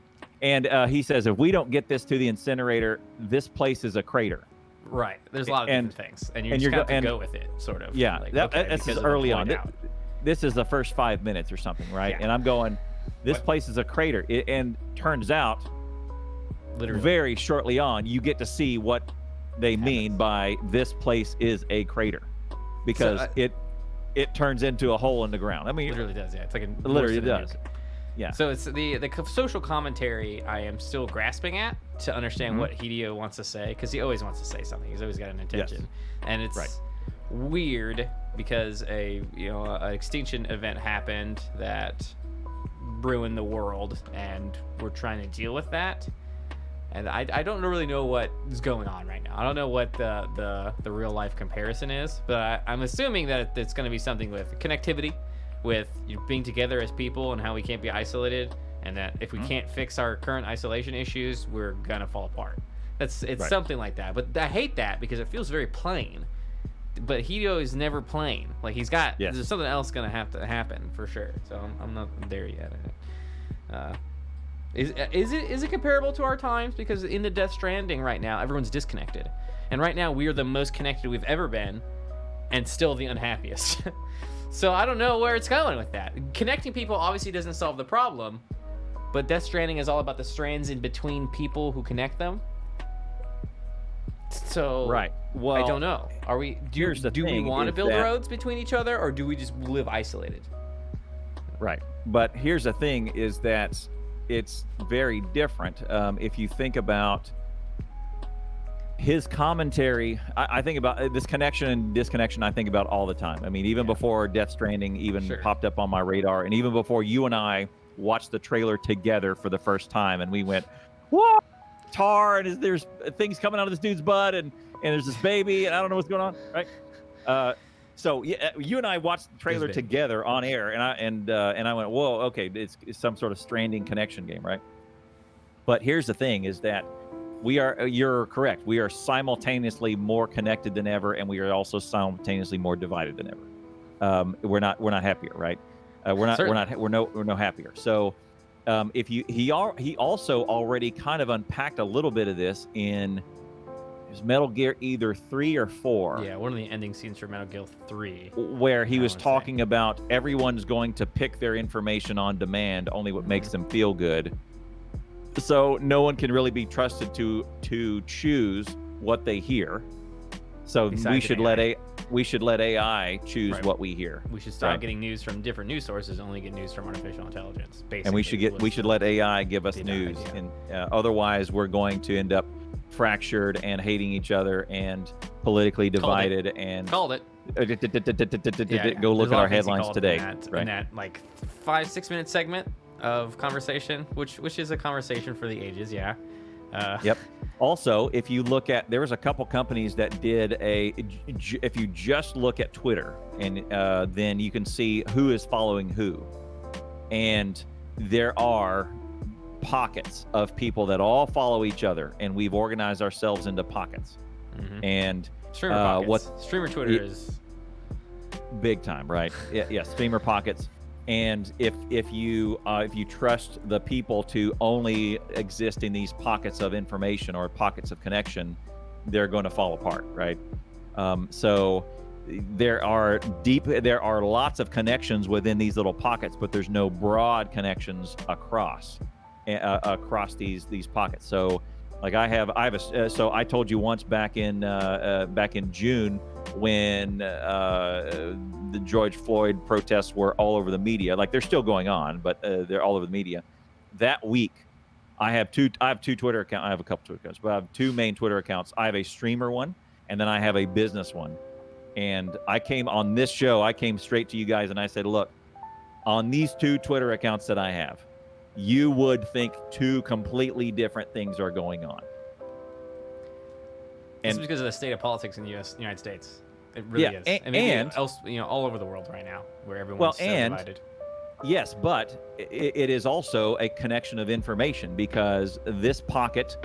he says, if we don't get this to the incinerator, this place is a crater. Right. There's a lot of different things, and you just have to go with it, sort of. Yeah. Like, that's early on. This is the first 5 minutes or something, right? Yeah. And I'm going, this place is a crater. And turns out, literally, very shortly on, you get to see what they mean by this place is a crater, because it turns into a hole in the ground. I mean, it literally does. Yeah, it's like literally it does. Yeah. So it's the social commentary I am still grasping at to understand what Hideo wants to say, because he always wants to say something. He's always got an intention, and it's weird because an extinction event happened that ruined the world, and we're trying to deal with that. And I don't really know what is going on right now. I don't know what the real life comparison is, but I'm assuming that it's going to be something with connectivity, with being together as people, and how we can't be isolated, and that if we can't fix our current isolation issues, we're gonna fall apart. It's something like that. But I hate that because it feels very plain. But Hideo is never plain. Like, there's something else gonna have to happen for sure. So I'm not there yet. Is it comparable to our times? Because in the Death Stranding right now, everyone's disconnected, and right now we are the most connected we've ever been, and still the unhappiest. So I don't know where it's going with that. Connecting people obviously doesn't solve the problem, but Death Stranding is all about the strands in between people who connect them. So well, I don't know. Do we want to build roads between each other, or do we just live isolated? Right. But here's the thing: is that it's very different. If you think about his commentary, I think about this connection and disconnection. I think about all the time. I mean, even before Death Stranding popped up on my radar, and even before you and I watched the trailer together for the first time, and we went, "What? Tar, and there's things coming out of this dude's butt, and there's this baby, and I don't know what's going on." Right? So you and I watched the trailer together on air, and I went, "Whoa, okay, it's some sort of Stranding connection game, right?" But here's the thing: is that you're correct. We are simultaneously more connected than ever, and we are also simultaneously more divided than ever. We're not happier, right? We're no happier. So, he also already kind of unpacked a little bit of this in his Metal Gear either 3 or 4. Yeah, one of the ending scenes for Metal Gear 3, where he was talking about everyone's going to pick their information on demand, only what makes them feel good. So no one can really be trusted to choose what they hear. So we should let AI choose what we hear. We should stop getting news from different news sources, only get news from artificial intelligence. Basically. And we should let AI give us news. And otherwise, we're going to end up fractured and hating each other and politically divided. And called it. Go look at our headlines today. In that like 5-6 minute segment of conversation, which is a conversation for the ages. Yeah. Yep. Also, if you look at, there was a couple companies that did if you just look at Twitter, and then you can see who is following who. And there are pockets of people that all follow each other, and we've organized ourselves into pockets. Mm-hmm. And streamer pockets. Streamer Twitter is big time, right? Yeah, streamer pockets. And if you trust the people to only exist in these pockets of information or pockets of connection, they're going to fall apart, right? So there are lots of connections within these little pockets, but there's no broad connections across these pockets. So like so I told you once back in June when the George Floyd protests were all over the media. Like they're still going on, but they're all over the media. That week, I have two Twitter accounts. I have a couple Twitter accounts, but I have two main Twitter accounts. I have a streamer one, and then I have a business one. And I came on this show, I came straight to you guys and I said, look, on these two Twitter accounts that I have, you would think two completely different things are going on. And it's because of the state of politics in the United States. It really is. And else, all over the world right now, where everyone's so divided. Yes, but it is also a connection of information, because this pocket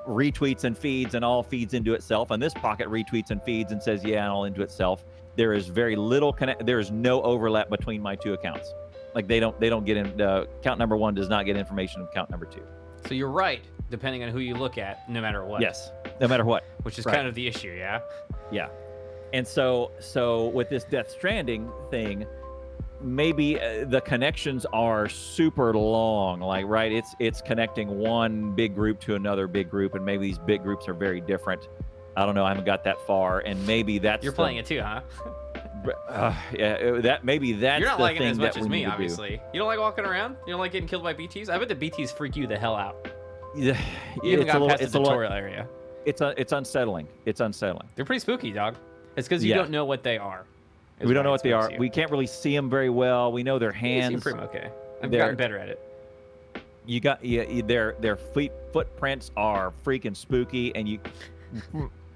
retweets and feeds and all feeds into itself, and this pocket retweets and feeds and says and all into itself. There is very little there is no overlap between my two accounts. Like they don't get in. Account number one does not get information from account number two. So you're right, depending on who you look at, no matter what. Yes, no matter what. Which is kind of the issue, yeah. Yeah, and so with this Death Stranding thing, maybe the connections are super long. Like, right, it's connecting one big group to another big group, and maybe these big groups are very different. I don't know. I haven't got that far, and maybe that's you're playing it too, huh? Yeah, that's you're not the liking thing it as much that as we me, need to obviously. do. You don't like walking around? You don't like getting killed by BTs? I bet the BTs freak you the hell out. Yeah, You haven't got past the tutorial area. It's unsettling. It's unsettling. They're pretty spooky, dog. It's because you don't know what they are. We don't know what they are. We can't really see them very well. We know their hands. They seem pretty okay. I've gotten better at it. Their footprints are freaking spooky, and you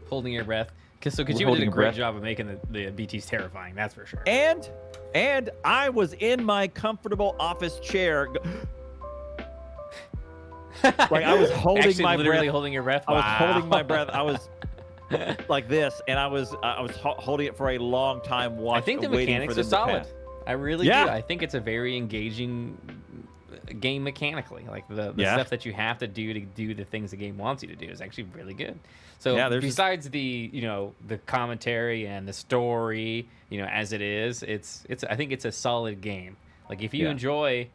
holding your breath. So Kojima did a great job of making the BTs terrifying. That's for sure. And I was in my comfortable office chair. Like I was holding my literally breath. holding your breath. I was holding my breath. I was like this, and I was holding it for a long time. I think the mechanics are solid. I really do. I think it's a very engaging game mechanically. Like the stuff that you have to do the things the game wants you to do is actually really good. So besides the the commentary and the story, as it is, I think it's a solid game. Like if you enjoy.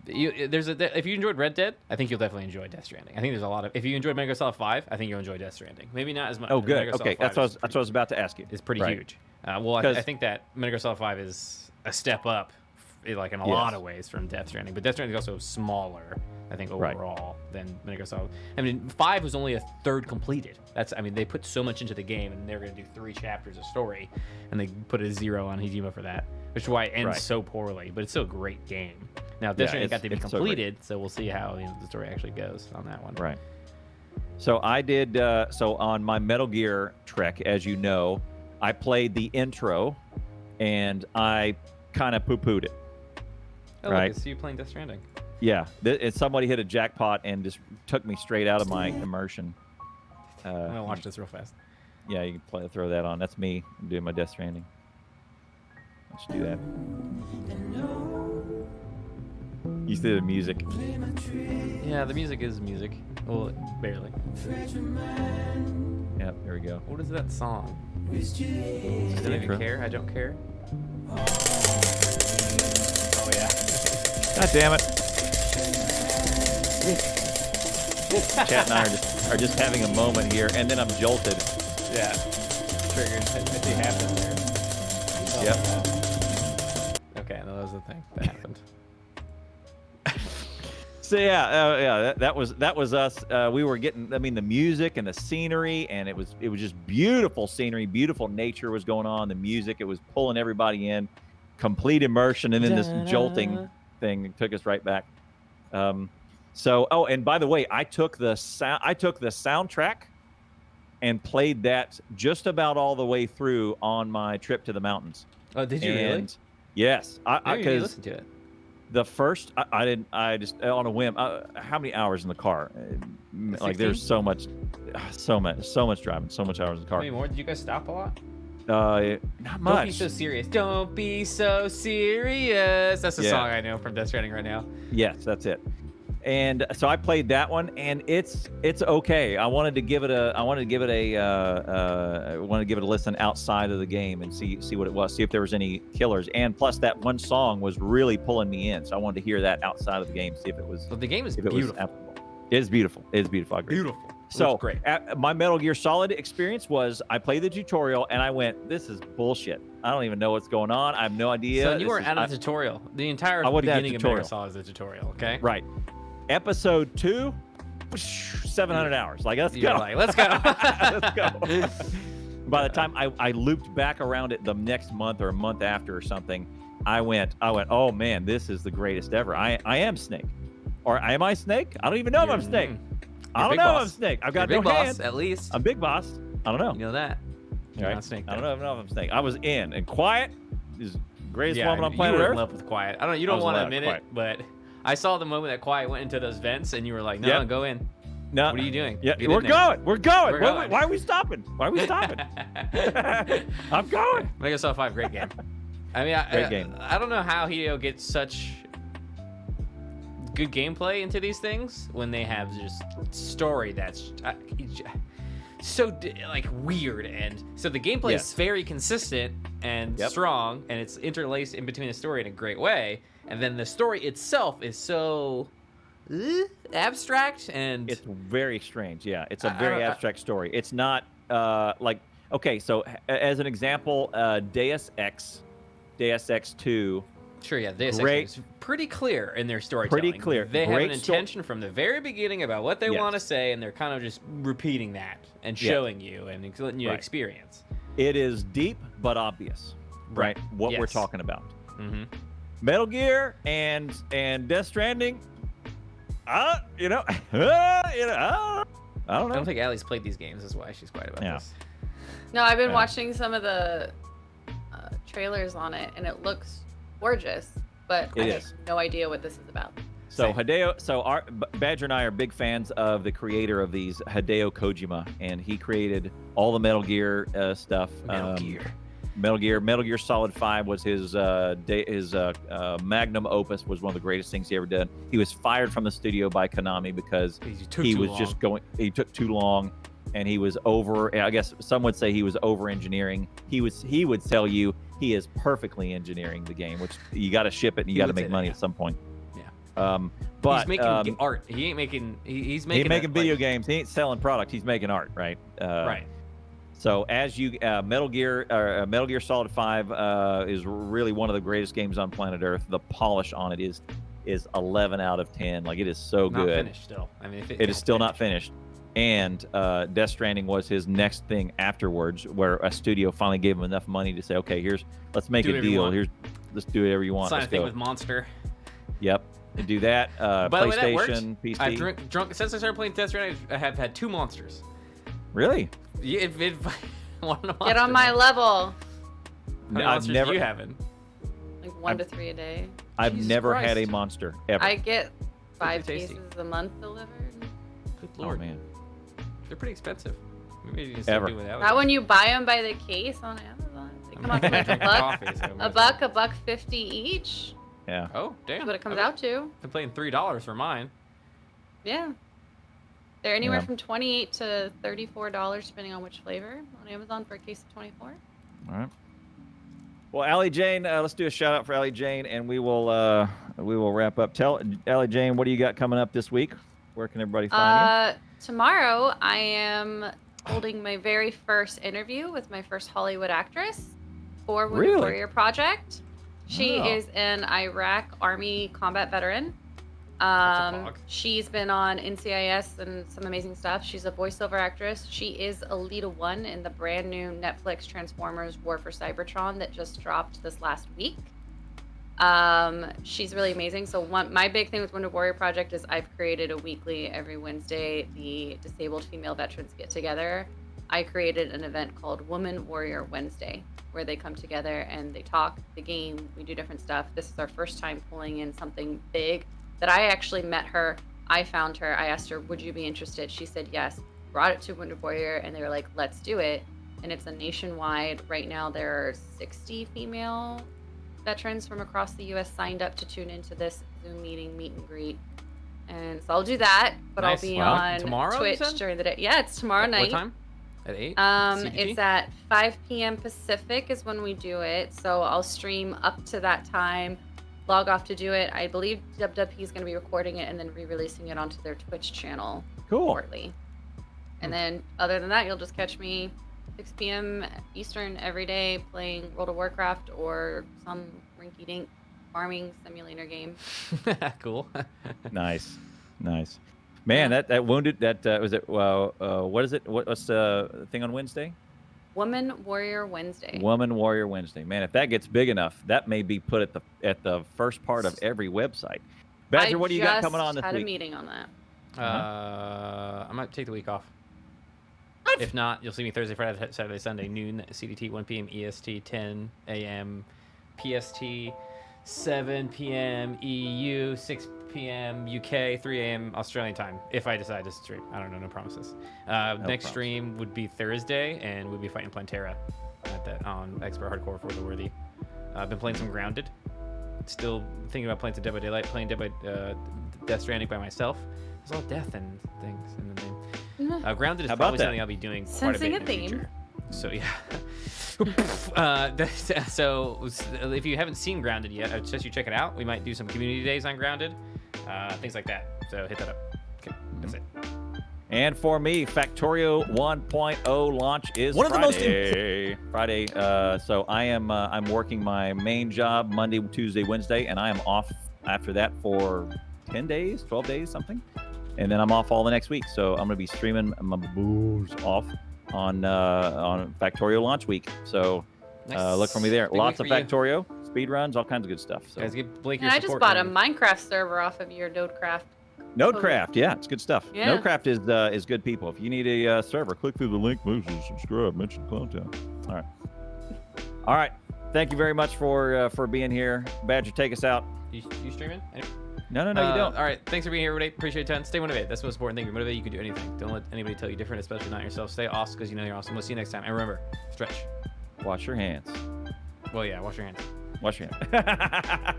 If you enjoyed Red Dead, I think you'll definitely enjoy Death Stranding. I think there's a lot of. If you enjoyed Metal Gear Solid 5, I think you'll enjoy Death Stranding. Maybe not as much. Oh, good. Okay, that's what I was about to ask you. It's pretty huge. I think that Metal Gear Solid 5 is a step up, like in a lot of ways from Death Stranding. But Death Stranding is also smaller, I think, overall than Metal Gear Solid. I mean, 5 was only a third completed. They put so much into the game, and they're going to do 3 chapters of story, and they put a 0 on Hidema for that, which is why it ends so poorly. But it's still a great game. Now, Death Stranding got to be completed, so we'll see how the story actually goes on that one. Right. So I did. So on my Metal Gear trek, as you know, I played the intro, and I kind of poo-pooed it. Oh, right. I see you playing Death Stranding. Yeah, somebody hit a jackpot and just took me straight out of my immersion. I'm gonna watch this real fast. Yeah, you can throw that on. That's me doing my Death Stranding. Let's do that. You see the music? Yeah, the music is music. Well, barely. Yeah, there we go. What is that song? I don't even care. I don't care. Oh yeah. God damn it. Chat and I are just having a moment here, and then I'm jolted. Yeah. Triggered. I see happened there. Yep. Okay, no, that was the thing that happened. So yeah, that was us. We were getting, I mean, the music and the scenery, and it was just beautiful scenery, beautiful nature was going on. The music, it was pulling everybody in, complete immersion, and then this jolting thing took us right back. So, oh, and by the way, I took the soundtrack and played that just about all the way through on my trip to the mountains. Oh, did you really? Yes, I because listen to it. The first, I just on a whim. How many hours in the car? 16? Like there's so much driving, so much hours in the car. How many more? Did you guys stop a lot? Not much. Don't be so serious. Don't be so serious. That's the song I know from Death Stranding right now. Yes, that's it. And so I played that one, and it's okay. I wanted to give it a listen outside of the game and see what it was, see if there was any killers. And plus, that one song was really pulling me in, so I wanted to hear that outside of the game, see if it was. Well, the game is beautiful. It is beautiful. It is beautiful. I agree. Beautiful. So great. My Metal Gear Solid experience was I played the tutorial and I went, this is bullshit. I don't even know what's going on. I have no idea. So you weren't at a tutorial. The entire beginning of Metal Gear Solid is a tutorial. Okay. Right. Episode 2, 700 hours. Like, let's go. Like, let's go. Let's go. By the time I looped back around it the next month or a month after or something, I went, oh man, this is the greatest ever. I am Snake. Or am I Snake? I don't even know if I'm Snake. I don't know if I'm Snake. I've got no hands. At least. I'm Big Boss. I don't know. You know that. You're right? Not Snake. I don't know if I'm Snake. I was in. And Quiet is the greatest woman on planet you were Earth. in love with Quiet. I don't know. You don't want to admit it, but I saw the moment that Quiet went into those vents, and you were like, no, go in. No. What are you doing? Yeah, we're going. Why are we stopping? Why are we stopping? I'm going. Microsoft 5, great game. I mean, great game. I don't know how Hideo gets such good gameplay into these things when they have just story that's so like weird, and so the gameplay is very consistent and strong, and it's interlaced in between the story in a great way, and then the story itself is so abstract, and it's very strange. Yeah, it's a very abstract story. It's not like, okay, so as an example, Deus Ex 2. Sure, yeah, Deus Ex is pretty clear in their storytelling. Pretty clear. They have an intention from the very beginning about what they want to say, and they're kind of just repeating that and showing you and letting you experience. It is deep but obvious, right? What we're talking about. Mm-hmm. Metal Gear and Death Stranding. I don't know. I don't think Allie's played these games. That's why she's quiet about this. No, I've been watching some of the trailers on it, and it looks gorgeous, but I have no idea what this is about. So Hideo, Badger and I are big fans of the creator of these, Hideo Kojima, and he created all the Metal Gear stuff. Metal Gear Solid 5 was his magnum opus, was one of the greatest things he ever did. He was fired from the studio by Konami because he took too long, and he was over, I guess some would say he was over engineering. He would tell you he is perfectly engineering the game, which you got to ship it and you got to make money at some point. Yeah. But he's making art. He ain't making. He's making video games. He ain't selling product. He's making art, right? Right. So as you Metal Gear Solid 5 is really one of the greatest games on planet Earth. The polish on it is 11 out of 10. Like, it is so good. Not finished still. I mean, it is still not finished. And Death Stranding was his next thing afterwards, where a studio finally gave him enough money to say, okay, let's make a deal. Let's do whatever you want. Sign a thing with Monster. Yep. And do that. PlayStation, PC. I've drunk since I started playing Death Stranding. I have had 2 monsters. Really? Yeah, Get on my level. I've never. You haven't. Like 1 to 3 a day. I've never had a monster ever. I get 5 cases a month delivered. Good Lord, man. They're pretty expensive. Maybe you can Ever. do without. Not when you buy them by the case on Amazon. They come out to like $1.50 each. Yeah. Oh, damn. That's what it comes out to. I'm paying $3 for mine. Yeah. They're anywhere from $28 to $34, depending on which flavor, on Amazon for a case of 24. All right. Well, Allie Jane, let's do a shout out for Allie Jane, and we will wrap up. Tell Allie Jane, what do you got coming up this week? Where can everybody find you? Tomorrow, I am holding my very first interview with my first Hollywood actress for Wounded Warrior Project. She is an Iraq Army combat veteran. She's been on NCIS and some amazing stuff. She's a voiceover actress. She is Alita 1 in the brand new Netflix Transformers War for Cybertron that just dropped this last week. She's really amazing. So my big thing with Wounded Warrior Project is I've created a weekly every Wednesday, the disabled female veterans get together. I created an event called Woman Warrior Wednesday, where they come together and they talk, the game, we do different stuff. This is our first time pulling in something big that I actually met her. I found her. I asked her, would you be interested? She said yes. Brought it to Wounded Warrior and they were like, let's do it. And it's a nationwide, right now there are 60 female veterans from across the U.S. signed up to tune into this Zoom meeting, meet and greet. And so I'll do that, but nice. I'll be Wow. on Tomorrow, Twitch during the day. Yeah, it's tomorrow night. What time? At 8? It's at 5 p.m. Pacific is when we do it. So I'll stream up to that time, log off to do it. I believe WWP is going to be recording it and then re-releasing it onto their Twitch channel shortly. And then other than that, you'll just catch me 6 p.m. Eastern every day playing World of Warcraft or some rinky-dink farming simulator game. Cool. Nice. Man, that wounded, was it, what is it? What's the thing on Wednesday? Woman Warrior Wednesday. Woman Warrior Wednesday. Man, if that gets big enough, that may be put at the first part of every website. Badger, what do you got coming on this week? I just had a meeting on that. I might take the week off. What? If not, you'll see me Thursday, Friday, Saturday, Sunday, noon CDT, 1 p.m. EST, 10 a.m. PST, 7 p.m. EU, 6 p.m. UK, 3 a.m. Australian time. If I decide to stream, I don't know, no promises. Next stream would be Thursday, and we'll be fighting Plantera at that on Expert Hardcore for the Worthy. I've been playing some Grounded. Still thinking about playing some Dead by Daylight, playing Death Stranding by myself. There's all death and things in the name. Grounded is probably something I'll be doing quite a bit in the future. So yeah. So if you haven't seen Grounded yet, I suggest you check it out. We might do some community days on Grounded, things like that. So hit that up. Okay, that's it. And for me, Factorio 1.0 launch is one of the most Friday. So I'm working my main job Monday, Tuesday, Wednesday, and I am off after that for 10 days, 12 days, something. And then I'm off all the next week. So I'm gonna be streaming my booze off on Factorio launch week. So look for me there. Lots of Factorio, speed runs, all kinds of good stuff. So guys, give Blake your and I just support bought a Minecraft server off of your Nodecraft. Nodecraft, yeah, it's good stuff. Yeah. Nodecraft is good people. If you need a server, click through the link, subscribe, mention Clowntown. All right. Thank you very much for being here. Badger, take us out. You streaming? No, you don't. All right, thanks for being here, everybody. Appreciate your time. Stay motivated. That's the most important thing. You're motivated, you can do anything. Don't let anybody tell you different, especially not yourself. Stay awesome because you know you're awesome. We'll see you next time. And remember, stretch. Wash your hands. Well, yeah, wash your hands. Wash your hands.